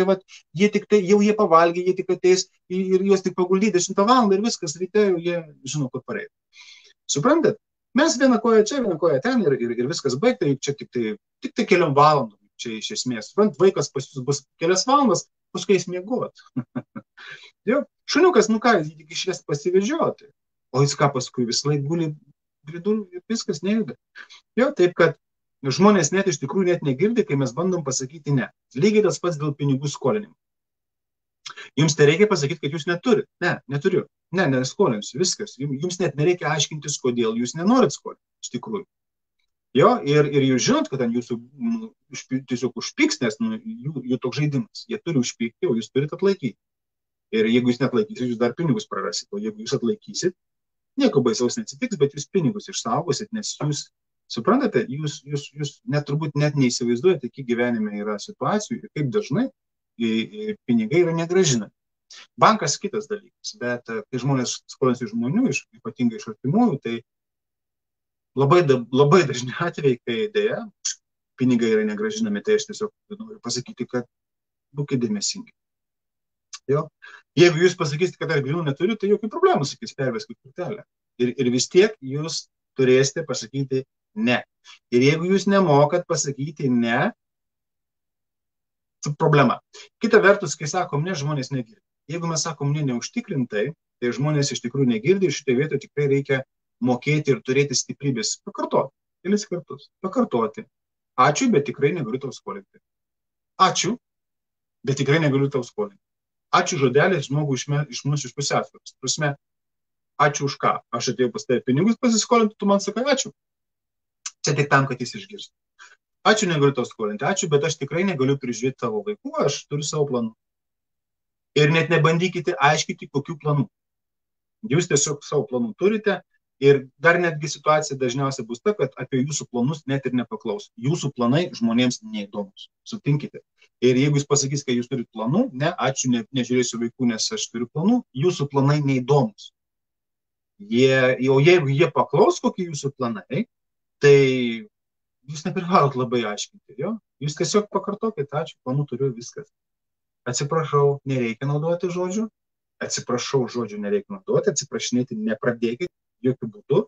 tai, jau jie pavalgė, jie tik ateis ir juos tik paguldyti 10 valandą ir viskas, ryte jau jie žino, kur pareiti. Suprantat? Mes vieną koją čia, vieną koją ten ir viskas baigta, čia tik tai keliom valandom, čia iš esmės. Suprantat, vaikas pas jūs bus kelias valandas, paskui jis miegot. Šuniukas, jis tik išvesti pasivežioti, o jis ką paskui vis laik guli pridūr ir viskas nejuda. Taip, kad žmonės net iš tikrųjų net negirdi, kai mes bandom pasakyti ne. Lygiai tas pats dėl pinigų skolinimo. Jums tai reikia pasakyti, kad jūs neturit. Ne, neturiu. Ne, neskolinsiu. Viskas. Jums net nereikia aiškintis, kodėl jūs nenorit skolinti. Iš tikrųjų. Ir jūs žinot, kad ant jūsų tiesiog užpyks, nes jų toks žaidimas. Jie turi užpykti, o jūs turite atlaikyti. Ir jeigu jūs neatlaikysit, jūs dar pinigus prarasit. O jeigu jūs atlaikysit, nieko baisaus neatsitiks, bet jūs pinigus išsaugosit, nes jūs, suprantate, jūs turbūt net neįsivaizduojate, kiek gyvenime yra situacijų ir kaip dažnai pinigai yra negrąžinami. Bankas kitas dalykas, bet kai žmonės skolinasi žmonių, ypatingai iš artimųjų, tai labai dažni atvejai, kai dėja pinigai yra negrąžinami, tai aš tiesiog noriu pasakyti, kad būkite dėmesingi. Jeigu jūs pasakysite, kad aš grynų neturiu, tai jokių problemų, sakys, perveskit kortelę. Ir vis tiek jūs turėsite pasakyti ne. Ir jeigu jūs nemokat pasakyti ne, problema. Kita vertus, kai sakom ne, žmonės negirdi. Jeigu mes sakom ne neužtikrintai, tai žmonės iš tikrųjų negirdi ir šitoje vietoje tikrai reikia mokėti ir turėti stiprybės. Pakartoti, kelis kartus. Pakartoti. Ačiū, bet tikrai negaliu tau skolinti. Ačiū, bet tikrai negaliu tau skolinti. Ačiū žodelis žmogų išmuš iš pusiausvyros. Prasme, ačiū už ką. Aš atėjau pas tave pinigus pasiskolinti, tu man sakai ačiū. Čia tik tam, kad jis išgirstų. Ačiū, negaliu tau skolinti. Ačiū, bet aš tikrai negaliu prižiūrėti tavo vaikų, aš turiu savo planų. Ir net nebandykite aiškinti, kokių planų. Jūs tiesiog savo planų turite ir dar netgi situacija dažniausiai bus ta, kad apie jūsų planus net ir nepaklaus. Jūsų planai žmonėms neįdomus. Sutinkite. Ir jeigu jūs pasakys, kad jūs turite planų, ne, ačiū, nežiūrėsiu vaikų, nes aš turiu planų, jūsų planai neįdomus. Jau jeigu jie paklaus, kokie jūsų planai, tai jūs neprivalot labai aiškinti. Jo? Jūs tiesiog pakartokite, ačiū, planų turiu, viskas. Atsiprašau, nereikia naudoti žodžių. Atsiprašau, žodžių nereikia naudoti. Atsiprašinėti nepradėkite jokių būdų.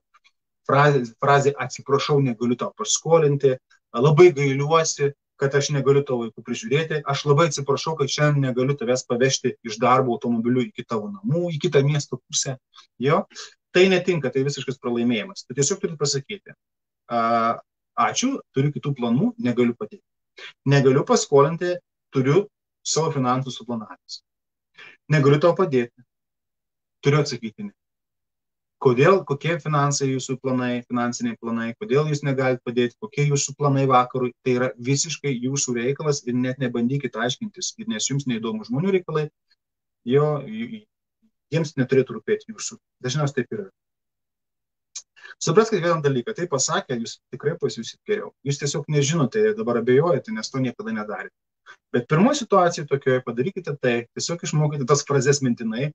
Frazė atsiprašau, negaliu tau paskolinti. Labai gailiuosi, kad aš negaliu tavo vaikų prižiūrėti. Aš labai atsiprašau, kad šiandien negaliu tavęs pavežti iš darbo automobiliu iki tavo namų, į kitą miesto pusę. Jo? Tai netinka, tai visiškas pralaimėjimas. Tai tiesiog turite pasakyti. Ačiū, turiu kitų planų, negaliu padėti. Negaliu paskolinti, turiu savo finansų suplanavęs. Negaliu tau padėti. Turiu atsakyti ne. Kodėl, kokie finansai jūsų planai, finansiniai planai, kodėl jūs negalite padėti, kokie jūsų planai vakarui, tai yra visiškai jūsų reikalas ir net nebandykite aiškintis, nes jums neįdomu žmonių reikalai, jiems neturėtų rūpėti jūsų. Dažniausiai taip yra. Supraskite vieną dalyką, tai pasakė, jūs tikrai pasijusit geriau. Jūs tiesiog nežinote ir dabar abejojate, nes to niekada nedarėte. Bet pirmoji situacija tokioje padarykite tai, tiesiog išmokite tas frazes mintinai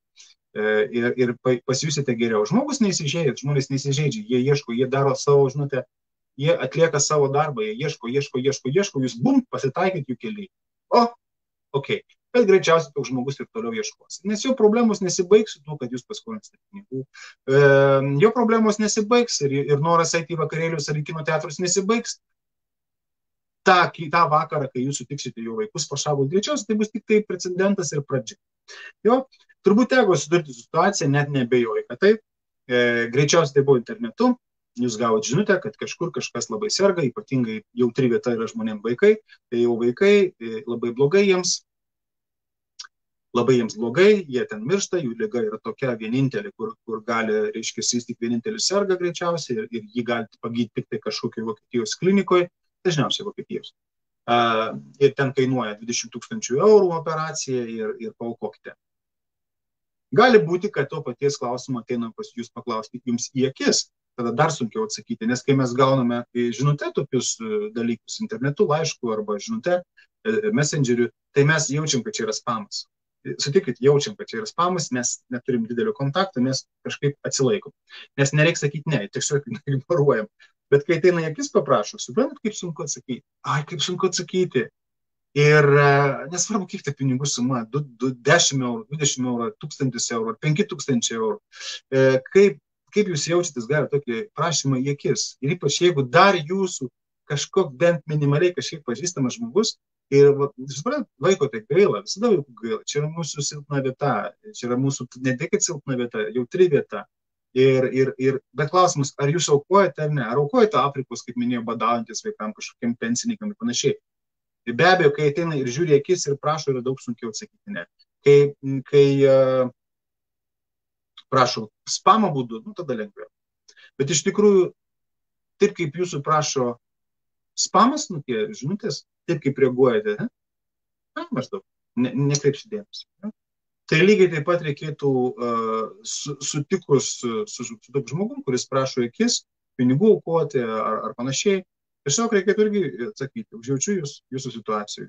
ir pasijusite geriau. Žmogus neįsižeidžia, žmonės neįsižeidžia, jie ieško, jie daro savo, žinote, jie atlieka savo darbą, jie ieško, jūs bum, pasitaikit jų keliai. Okay. Bet greičiausiai toks žmogus ir toliau ieškos. Nes jo problemos nesibaigs su tuo, kad jūs paskolinsite pinigų. Jo problemos nesibaigs ir noras eiti į vakarėlius ar į kino teatrus nesibaigs. Ta vakarą, kai jūs sutiksite jo vaikus pašalus, greičiausiai tai bus tik tai precedentas ir pradžia. Jo, turbūt teko sudurti situaciją, net nebejoju, kad taip. Greičiausiai tai buvo internetu, jūs gavote žinutę, kad kažkur kažkas labai serga, ypatingai jautri vieta yra žmonėms vaikai, tai jau vaikai labai blogai jiems. Labai jiems blogai, jie ten miršta, jų liga yra tokia vienintelė, kur gali, reiškia, jis tik vienintelis serga greičiausiai ir jį galite pagydyti tik tai kažkokioje Vokietijos klinikoje, dažniausiai Vokietijos. Ir ten kainuoja 20 000 eurų operacija ir paaukokite. Gali būti, kad to paties klausimo ateina pas jūs paklausti jums į akis, tada dar sunkiau atsakyti, nes kai mes gauname žinutę tokius dalykus internetu, laišku arba žinutę, messengeriu, tai mes jaučiam, kad čia yra spamas. Sutikit, jaučiam, kad čia yra spamas, mes neturim didelio kontakto, nes kažkaip atsilaikom. Nes nereikia sakyti ne, tiesiog ignoruojam. Bet kai ateina į akis paprašo, suprantat, kaip sunku atsakyti. Kaip sunku atsakyti. Ir nesvarbu, kiek tai pinigų suma, 10 eurų, 20 eurų, 1000 eurų, 5000 eurų. Kaip jūs jaučiatės gavę tokį prašymą į akis. Ir ypač jeigu dar jūsų kažkoks bent minimaliai kažkiek pažįstamas žmogus, ir, suprantat, vaiko tai gaila, visada vaikų gaila. Čia yra mūsų silpna vieta, čia yra mūsų ne tik silpna vieta, jautri vieta. Bet klausimas, ar jūs aukojate ar ne? Ar aukojate Afrikos, kaip minėjau, badaujantis vaikams, kažkokiem pensininkam ir panašiai? Ir be abejo, kai ateina ir žiūri akis ir prašo, yra daug sunkiau atsakyti ne. Kai prašo spamo būdu, tada lengviau. Bet iš tikrųjų, taip kaip jūsų prašo spamas, tie žinutės, taip kaip reaguojate, maždaug, nekreipsiu dėmesį. Tai lygiai taip pat reikėtų sutikus su tokiu žmogum, kuris prašo akis, pinigų aukoti ar panašiai. Tiesiog reikėtų irgi atsakyti, užjaučiu jūsų situacijai.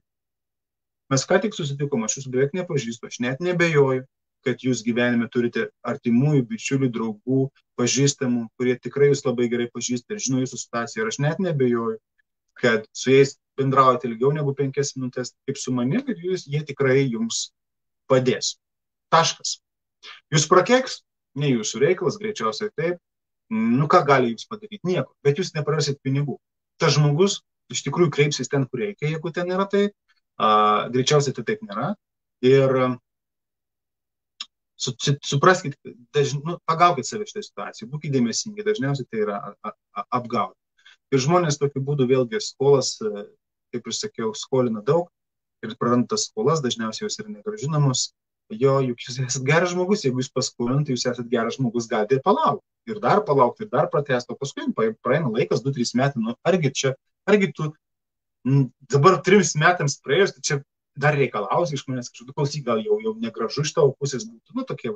Mes ką tik susitikom, aš jūsų beveik nepažįstu, aš net nebejoju, kad jūs gyvenime turite artimųjų, bičiulių, draugų, pažįstamų, kurie tikrai jūs labai gerai pažįsta ir žino jūsų situaciją. Ir aš net nebejoju, kad su jais bendraujate ilgiau negu 5 minutės, kaip su manimi, kad jie tikrai jums padės. Taškas. Jūs prakeiks, ne jūsų reikalas, greičiausiai taip. Ką gali jums padaryti? Nieko. Bet jūs neprarasit pinigų. Tas žmogus iš tikrųjų kreipsis ten, kur reikia, jeigu ten yra tai. Greičiausiai tai taip nėra. Ir supraskite, pagaukit save šitą situaciją, būkite dėmesingi, dažniausiai tai yra apgauti. Ir žmonės tokiu būdu vėlgi skolas, kaip ir sakiau, skolina daug ir praranda tas skolas, dažniausiai jos yra negrąžinamos. Juk jūs esate geras žmogus, jeigu jūs paskolinate, jūs esate geras žmogus, galite ir palaukti. Ir dar palaukti, ir dar pratęsti, o paskui praeina laikas, 2-3 metai, argi tu dabar 3 metams praėjus, tai čia dar reikalausi iš manęs kažkaip, klausyk, gal jau negražu iš tavo pusės būtų, tokie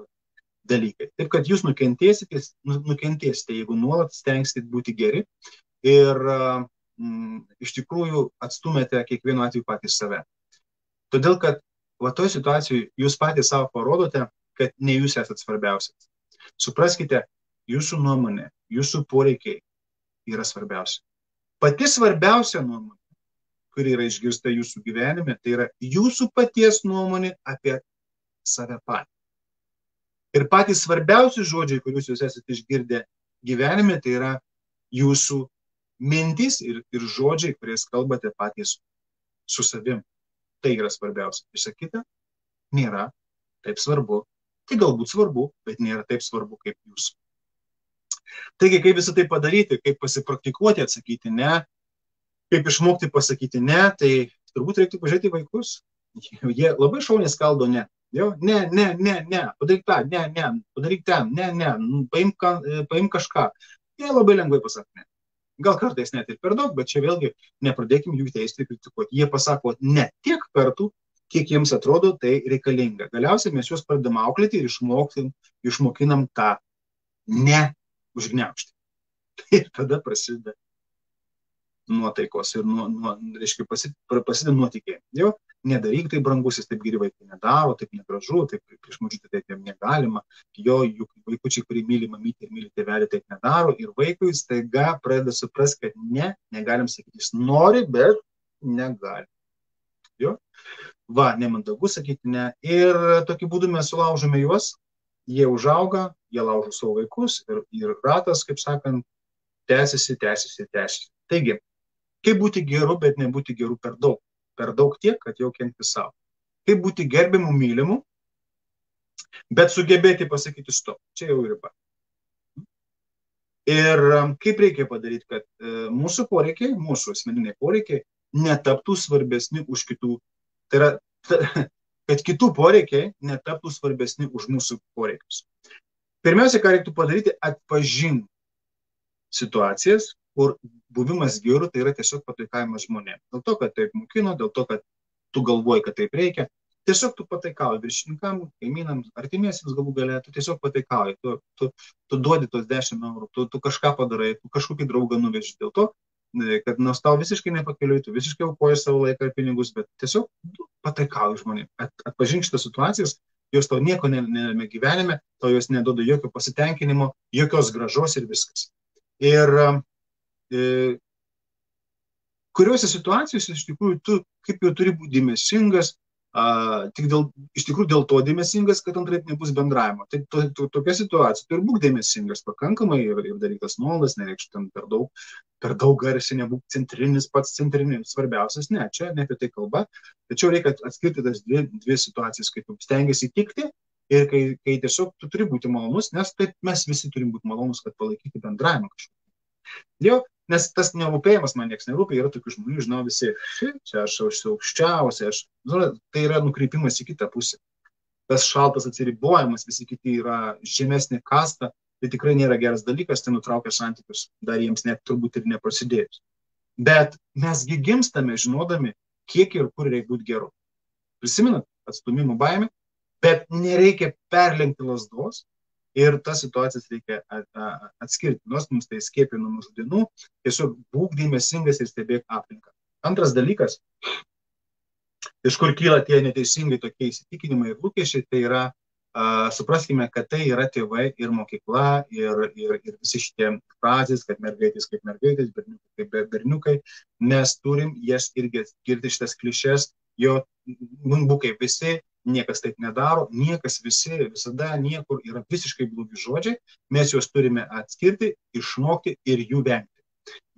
dalykai. Taip, kad jūs nukentėsite, jeigu nuolat stengsite būti geri ir iš tikrųjų atstumėte kiekvienu atveju patys save. Todėl, kad toje situacijoje jūs patys savo parodote, kad ne jūs esate svarbiausias. Supraskite, jūsų nuomonė, jūsų poreikiai yra svarbiausia. Pati svarbiausia nuomonė, kuri yra išgirsta jūsų gyvenime, tai yra jūsų paties nuomonė apie save patį. Ir patys svarbiausi žodžiai, kuriuos jūs esate išgirdę gyvenime, tai yra jūsų mintys ir žodžiai, kuriais kalbate patys su savim. Tai yra svarbiausia. Visa kita nėra taip svarbu. Tai galbūt svarbu, bet nėra taip svarbu kaip jūs. Taigi, kaip visą tai padaryti, kaip pasipraktikuoti atsakyti ne, kaip išmokti pasakyti ne, tai turbūt reiktų pažiūrėti vaikus. Jie labai šauniai skaldo ne. Jo? Ne, padaryk tą, ne, padaryk ten, ne, paimk kažką. Jie labai lengvai pasako ne. Gal kartais net ir per daug, bet čia vėlgi nepradėkim jų teisti ir kritikuoti. Jie pasako ne tiek kartų, kiek jiems atrodo tai reikalinga. Galiausiai mes juos pradedam auklėti ir išmokinam tą ne užgniaužti. Ir tada prasideda nuotaikos ir prasideda nuotykiai. Jo, nedaryk tai brangusis, taip geri vaikai nedaro, taip negražu, taip prieš močiutę taip jam negalima. Jo, juk vaikučiai, kurie myli mamytę ir myli tėvelį, taip nedaro. Ir vaikui staiga pradeda suprasti, kad negalim sakyti, jis nori, bet negali. Jo, nemandagu sakyti ne. Ir tokiu būdu mes sulaužome juos, jie užauga, jie laužo savo vaikus ir ratas, kaip sakant, tęsiasi. Taigi, kaip būti geru, bet nebūti geru per daug. Per daug tiek, kad jau kenkti savo. Kaip būti gerbiamu, mylimu, bet sugebėti pasakyti stop. Čia jau riba. Ir kaip reikia padaryti, kad mūsų poreikiai, mūsų asmeniniai poreikiai netaptų svarbesni už kitų. Tai yra, kad kitų poreikiai netaptų svarbesni už mūsų poreikius. Pirmiausia, ką reiktų padaryti, atpažinti situacijas, kur buvimas geru tai yra tiesiog pataikavimas žmonėms. Dėl to, kad taip mokino, dėl to, kad tu galvoji, kad taip reikia. Tiesiog tu pataikauji viršininkam, kaimynams, artimiesiems galų gale, tu tiesiog pataikauji. Tu duodi tos 10 eurų, tu kažką padarai, tu kažkokį draugą nuveži. Dėl to, kad nors tau visiškai nepakeliui, tu visiškai aukoji savo laiką ir pinigus, bet tiesiog pataikauji žmonėms. Atpažink šitas situacijas, jos tau nieko nelėmė gyvenime, tau jos neduoda jokio pasitenkinimo, jokios grąžos ir viskas. Ir kuriuose situacijose iš tikrųjų kaip jau turi būti dėmesingas, iš tikrųjų dėl to dėmesingas, kad antraip nebus bendravimo. Tai tokia situacija, tu ir būk dėmesingas pakankamai ir daryk tas nuolaidas, nereikš ten per daug garsiai, nebūk pats centrinis, svarbiausias, ne, čia ne apie tai kalba, tačiau reikia atskirti tas dvi situacijas, kai tu stengiasi tikti ir kai tiesiog tu turi būti malonus, nes taip mes visi turim būti malonus, kad palaikyti bendravimą kažkokį. Jo, nes tas nerūpėjimas man nieks nerūpė, yra tokių žmonių, žinau visi, čia aš aukščiausiai, tai yra nukreipimas į kitą pusę. Tas šaltas atsiribojimas, visi kiti yra žemesnė kasta, tai tikrai nėra geras dalykas, tai nutraukia santykius, dar jiems net turbūt ir neprasidėjus. Bet mesgi gimstame žinodami, kiek ir kur reikia būti geru. Prisimenat, atstumimo baimė, bet nereikia perlenkti lazdos. Ir tas situacijas reikia atskirti, nors mums tai skiepia nuo mažų dienų, tiesiog būk dėmesingas ir stebėk aplinką. Antras dalykas, iš kur kyla tie neteisingai tokie įsitikinimai ir lūkesčiai, tai yra, supraskime, kad tai yra tėvai ir mokykla ir visi šitie frazės, kad mergaitės kaip mergaitės, berniukai kaip berniukai, mes turim jas irgi atskirti šitas klišes, jo būk kaip visi, niekas taip nedaro, niekas visada niekur yra visiškai blogi žodžiai, mes juos turime atskirti, išmokti ir jų vengti.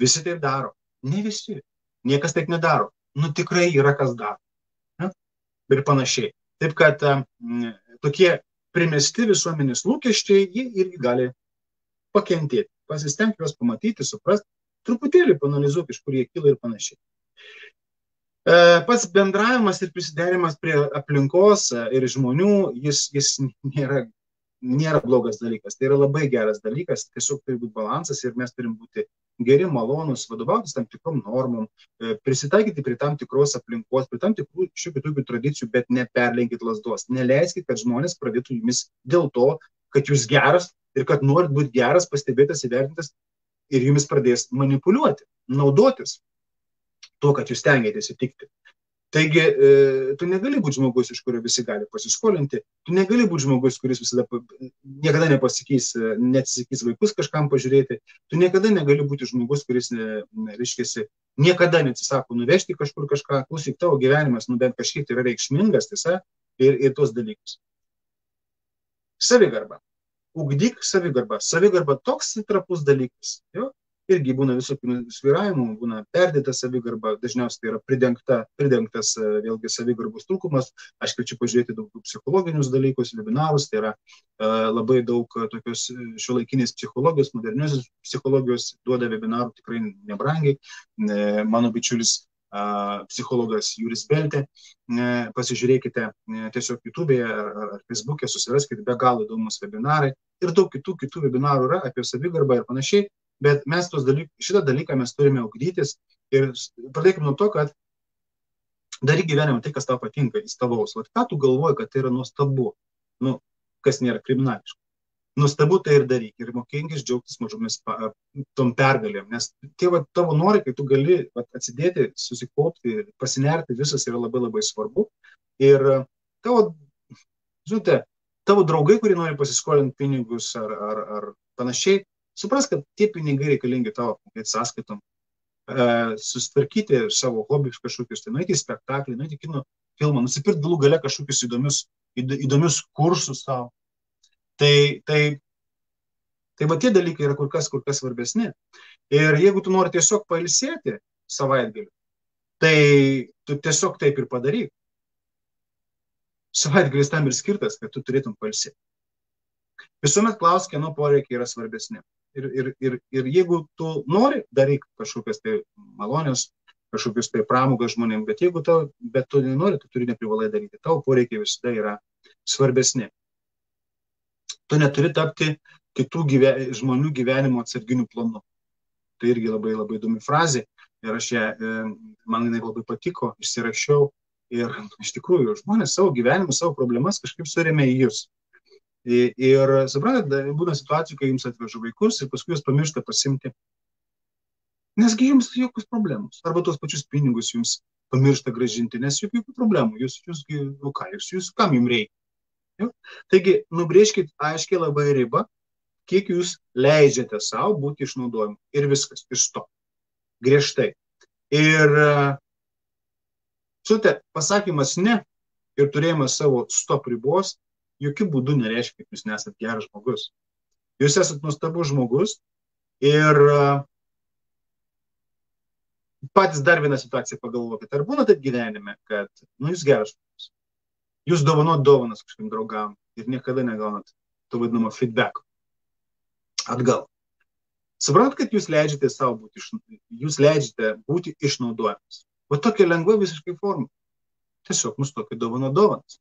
Visi taip daro. Ne visi. Niekas taip nedaro. Tikrai yra kas daro. ir panašiai. Taip kad tokie primesti visuomenės lūkesčiai, jie irgi gali pakentėti. Pasistengti juos pamatyti, suprasti, truputėlį panalizuoti, iš kur jie kyla ir panašiai. Pats bendravimas ir prisiderimas prie aplinkos ir žmonių, jis nėra blogas dalykas. Tai yra labai geras dalykas, tiesiog turi būti balansas ir mes turim būti geri, malonus, vadovautis tam tikrom normom, prisitaikyti prie tam tikros aplinkos, prie tam tikrų šiokių tokių tradicijų, bet neperlenkit lasdos. Neleiskit, kad žmonės pradėtų jumis dėl to, kad jūs geras ir kad norit būti geras, pastebėtas, įvertintas ir jumis pradės manipuliuoti, naudotis to, kad jūs stengiatės įtikti. Taigi, tu negali būti žmogus, iš kurio visi gali pasiskolinti, tu negali būti žmogus, kuris visada niekada neatsisakys vaikus kažkam pažiūrėti, tu niekada negali būti žmogus, kuris, reiškiasi, niekada neatsisako nuvežti kažkur kažką, klausyk, tavo gyvenimas, bent kažkiek tai yra reikšmingas, tiesa, ir tos dalykus. Savigarba. Ugdyk savigarbą. Savigarba toks trapus dalykas, jo? Irgi būna visokių svyravimų, būna perdėta savigarba, dažniausiai tai yra pridengtas vėlgi savigarbos trūkumas. Aš kviečiu pažiūrėti daug psichologinius dalykus, webinarus, tai yra labai daug tokios šiuolaikinės psichologijos, moderniosios psichologijos, duoda webinarų tikrai nebrangiai. Mano bičiulis psichologas Juris Beltė, pasižiūrėkite tiesiog YouTube'e ar Facebook'e, susiraskite, be galo įdomus webinarai ir daug kitų webinarų yra apie savigarbą ir panašiai. Bet mes šitą dalyką mes turime ugdytis ir pradėkime nuo to, kad daryk gyvenimą tai, kas tau patinka, įstavaus. Vat ką tu galvoji, kad tai yra nuostabu, kas nėra kriminališka. Nuostabu tai ir daryk ir mokinkis džiaugtis mažomis tom pergalėm, nes tie tavo norai, kai tu gali atsidėti, susikaupti, pasinerti, visas yra labai labai svarbu. Ir tavo draugai, kurie nori pasiskolinti pinigus ar panašiai, supras, kad tie pinigai reikalingi tavo sąskaitom, susitvarkyti savo hobius kažkokius, tai nueiti į spektaklį, nueiti į kino filmą, nusipirkti galų gale kažkokius įdomius kursus savo. Tai va tie dalykai yra kur kas svarbesni. Ir jeigu tu nori tiesiog pailsėti savaitgalį, tai tu tiesiog taip ir padaryk. Savaitgalis tam ir skirtas, kad tu turėtum pailsėti. Visuomet klausk, kieno poreikiai yra svarbesni. Ir jeigu tu nori, daryk kažkokias tai malonius, kažkokius tai pramogas žmonėms, bet tu nenori, tu turi neprivalai daryti. Tavo poreikiai visada yra svarbesni. Tu neturi tapti kitų žmonių gyvenimo atsarginių planu. Tai irgi labai labai įdomi frazė ir man jinai labai patiko, išsirašiau ir iš tikrųjų žmonės savo gyvenimą, savo problemas kažkaip surėmė į jūs. Ir suprantat, būna situacijų, kai jums atveža vaikus ir paskui jūs pamiršta pasimti. Nesgi jums jokios problemos. Arba tos pačius pinigus jums pamiršta gražinti, nes jokių problemų. Jūs kam jums reikia? Jo? Taigi, nubrėžkit aiškiai labai ribą, kiek jūs leidžiate savo būti išnaudojimu. Ir viskas, ir stop. Griežtai. Ir pasakymas ne ir turėjimas savo stop ribos jokių būdų nereiškia, kad jūs nesat geras žmogus. Jūs esat nuostabus žmogus ir patys dar vieną situaciją pagalvokit. Ar būna taip gyvenime, kad jūs geras žmogus. Jūs dovanot dovanas kažkam draugam ir niekada negaunat to vadinamo feedback atgal. Suprantat, kad jūs leidžiate savo būti išnaudojamas. O tokia lengva visiškai forma. Tiesiog nustokit dovanot dovanas.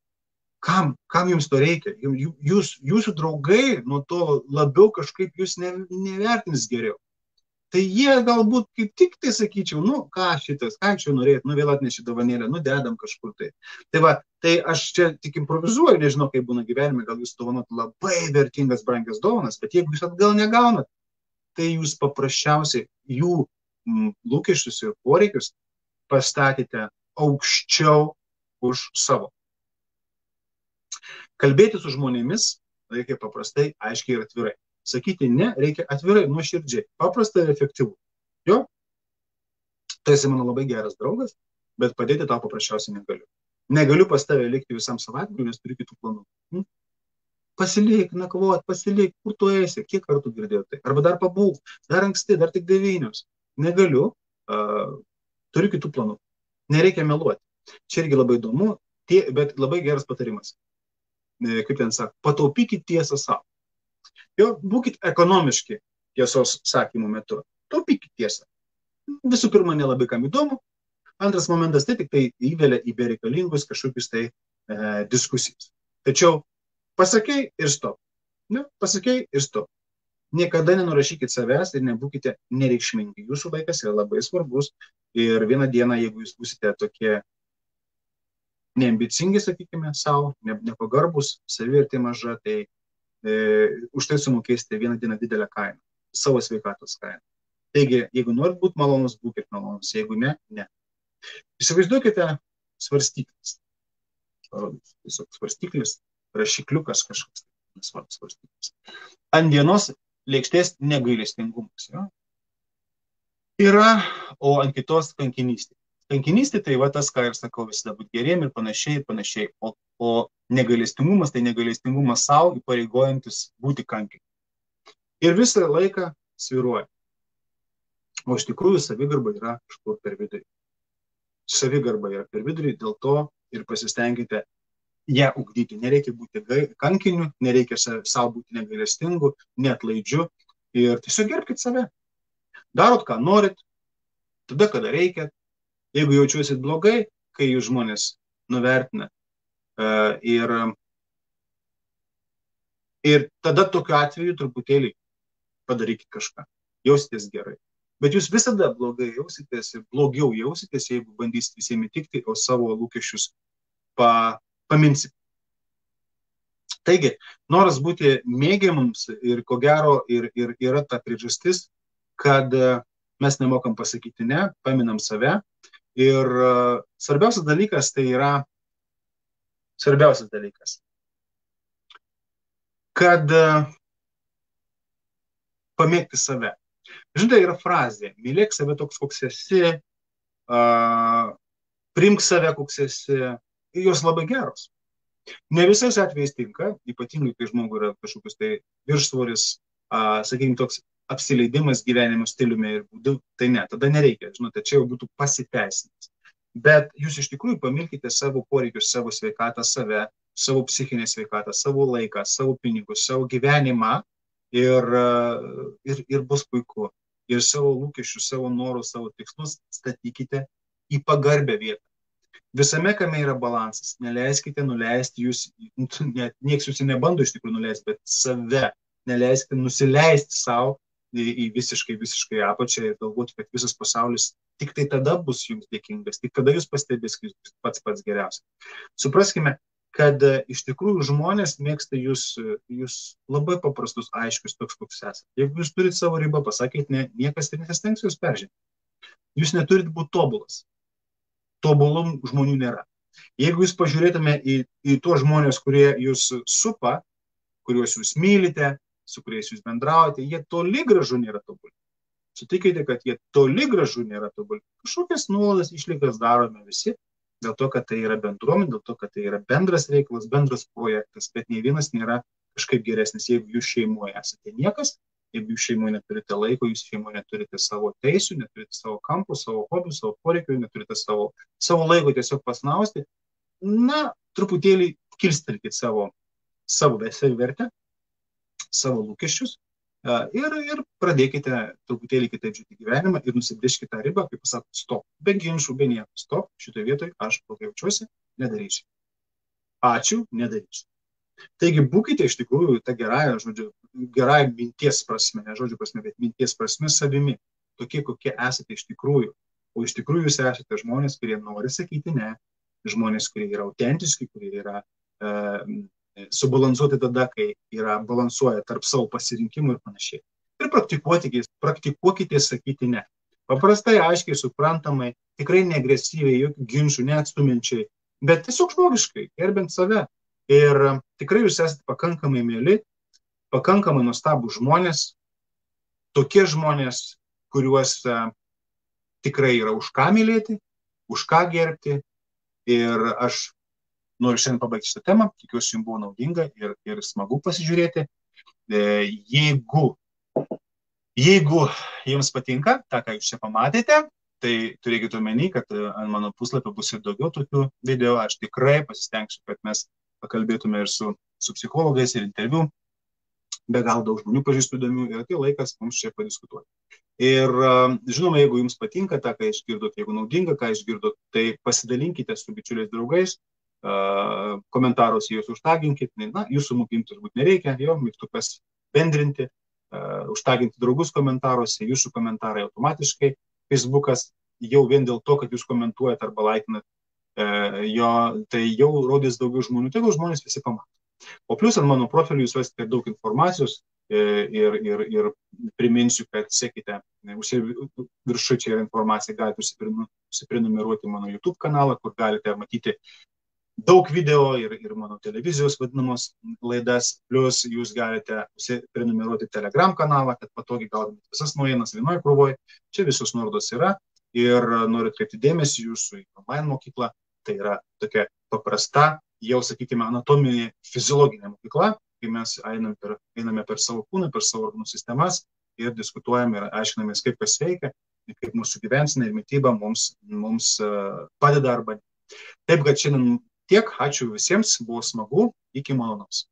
Kam jums to reikia? Jūsų draugai nuo to labiau kažkaip jūs nevertins geriau. Tai jie galbūt kaip tik tai sakyčiau, ką čia norėt, vėl atnešė dovanėlę, dedam kažkur tai. Tai aš čia tik improvizuoju, nežinau, kaip būna gyvenime, gal jūs dovanot labai vertingas, brangias dovanas, bet jeigu jūs atgal negaunat, tai jūs paprasčiausiai jų lūkesčius ir poreikius pastatėte aukščiau už savo. Kalbėti su žmonėmis reikia paprastai, aiškiai ir atvirai. Sakyti ne reikia atvirai, nuoširdžiai, paprastai ir efektyvu. Jo? Tai esi mano labai geras draugas, bet padėti tau paprasčiausiai negaliu. Negaliu pas tave likti visam savaitgaliui, nes turiu kitų planų. Pasilik, nakvot, pasilik, kur tu esi, kiek kartų girdėjau tai. Arba dar pabūk, dar anksti, dar tik 9. Negaliu, turiu kitų planų. Nereikia meluoti. Čia irgi labai įdomu. Bet labai geras patarimas. Kaip ten sako, pataupykit tiesą savo. Jo, būkit ekonomiški tiesos sakymo metu. Taupykit tiesą. Visų pirma, nelabai kam įdomu. Antras momentas, tai tik tai įvelia į bereikalingus kažkokius tai diskusijas. Tačiau pasakei ir stop. Ne, pasakei ir stop. Niekada nenurašykit savęs ir nebūkite nereikšmingi. Jūsų laikas yra labai svarbus ir vieną dieną, jeigu jūs būsite tokie neambicingi, sakykime, savo, nepagarbus, savivertė maža, tai už tai sumokėsite vieną dieną didelę kainą, savo sveikatos kainą. Taigi, jeigu norit būti malonus, būkite malonus, jeigu ne, ne. Įsivaizduokite svarstyklis. Tiesiog svarstyklis, rašikliukas kažkoks. Svarstyklis. Ant dienos lėkštės negailestingumas. Ja? Yra, o ant kitos kankinystė. Kankinystė tai va tas, ką ir sakau, visada būti geriem ir panašiai, ir panašiai. O negailestingumas tai negailestingumas savo, įpareigojantis būti kankiniu. Ir visą laiką svyruoja. O iš tikrųjų savigarba yra kažkur per vidurį. Savigarba yra per vidurį, dėl to ir pasistengite ją ugdyti. Nereikia būti kankiniu, nereikia savo būti negailestingu, neatlaidžiu ir tiesiog gerbkite save. Darot, ką norit, tada, kada reikia. Jeigu jaučiuosit blogai, kai jūs žmonės nuvertina ir tada tokiu atveju truputėlį padarykit kažką. Jausitės gerai. Bet jūs visada blogai jausitės ir blogiau jausitės, jeigu bandysite visiems įtikti, o savo lūkesčius paminsit. Taigi, noras būti mėgiamams ir ko gero ir yra ta priežastis, kad mes nemokam pasakyti ne, paminam save. Ir svarbiausias dalykas, kad pamėgti save. Žinai, yra frazė, mylėk save toks, koks esi, priimk save, koks esi, jos labai geros. Ne visais atvejais tinka, ypatingai, kai žmogui yra kažkokius tai viršsvoris, sakykime, toks apsileidimas gyvenimo stiliumi ir būdu, tai ne, tada nereikia, žinote, čia jau būtų pasiteisinas. Bet jūs iš tikrųjų pamilkite savo poreikius, savo sveikatą, savo psichinę sveikatą, savo laiką, savo pinigus, savo gyvenimą ir bus puiku. Ir savo lūkesčius, savo norus, savo tikslus statykite į pagarbę vietą. Visame, kame yra balansas, neleiskite nuleisti jūs, nieks jūs nebando iš tikrųjų nuleisti, bet save neleiskite nusileisti savo į visiškai apačią ir galvoti, kad visas pasaulis tik tai tada bus jums dėkingas, tik tada jūs pastebės, kad jūs pats geriausias. Supraskime, kad iš tikrųjų žmonės mėgsta jūs labai paprastus, aiškius, toks koks esate. Jeigu jūs turite savo ribą, pasakyti, ne, niekas ir nesistengs jūs peržengti. Jūs neturite būti tobulas. Tobulų žmonių nėra. Jeigu jūs pažiūrėtume į tuos žmonės, kurie jūs supa, kuriuos jūs mylite, su kuriais jūs bendraujate, jie toli gražu nėra tobuli. Sutikite, kad jie toli gražu nėra tobuli. Kažkokias nuolaidas išlygas darome visi, dėl to, kad tai yra bendruomenė, dėl to, kad tai yra bendras reikalas, bendras projektas, bet nei vienas nėra kažkaip geresnis. Jeigu jūs šeimoje esate niekas, jeigu jūs šeimoje neturite laiko, jūs šeimoje neturite savo teisių, neturite savo kampų, savo hobių, savo poreikių, neturite savo laiko tiesiog pasnausti, na, truputėlį kilstelkit savo savivertę, savo lūkesčius ir pradėkite truputėlį kitaip žiūrėti gyvenimą ir nusibrėžkite tą ribą, kaip pasakot, stop, be ginčų, be nieko, stop, šitoje vietoje aš blogai jaučiuosi, nedarysiu. Ačiū, nedarysiu. Taigi būkite iš tikrųjų tą gerąją minties prasme, ne žodžio prasme, bet minties prasme savimi, tokie, kokie esate iš tikrųjų. O iš tikrųjų jūs esate žmonės, kurie nori sakyti ne, žmonės, kurie yra autentiški, kurie yra subalansuoti tada, kai balansuoja tarp savo pasirinkimų ir panašiai. Ir praktikuokite sakyti ne. Paprastai, aiškiai, suprantamai, tikrai neagresyviai, jokių ginčų, neatstuminčiai, bet tiesiog žmogiškai, gerbent save. Ir tikrai jūs esate pakankamai mėly, pakankamai nuostabų žmonės, tokie žmonės, kuriuos tikrai yra už ką mylėti, už ką gerbti. Ir aš noriu šiandien pabaigti šitą temą, tikiuosi jums buvo naudinga ir smagu pasižiūrėti. Jeigu jums patinka, tą, ką jūs čia pamatėte, Tai turėkite omeny, kad ant mano puslapio bus ir daugiau tokių video. Aš tikrai pasistengsiu, kad mes pakalbėtume ir su psichologais, ir interviu. Be gal daug žmonių pažįstų įdomių ir atėjo laikas mums čia padiskutuoti. Ir žinoma, jeigu jums patinka tą, ką išgirdot, jeigu naudinga, ką išgirdot, tai pasidalinkite su bičiuliais draugais, komentaruose juos užtaginkit, na, jūsų mokymų turbūt nereikia, jo, mygtukas bendrinti, užtaginti draugus komentaruose, jūsų komentarai automatiškai, Facebookas jau vien dėl to, kad jūs komentuojat arba laikinat jo, tai jau rodys daugiau žmonių, tai žmonės visi pamato. O plus ant mano profilių jūs rasite daug informacijos ir priminsiu, kad sekite, viršų čia yra informacija, galite užsiprenumeruoti mano YouTube kanalą, kur galite matyti daug video ir mano televizijos vadinamos laidas, plus jūs galite užsiprenumeruoti Telegram kanalą, kad patogiai gautumėte visas naujienas vienoje krūvoje. Čia visos nuorodos yra ir noriu atkreipti dėmesį jūsų į online mokyklą. Tai yra tokia paprasta, jau, sakykime, anatominė, fiziologinė mokykla, kai mes einame per savo kūną, per savo organų sistemas ir diskutuojame ir aiškinamės, kaip kas veikia, kaip mūsų gyvensenė ir mityba mums padeda arba ne. Taip, kad šiandien tiek, ačiū visiems, buvo smagu, iki malonaus.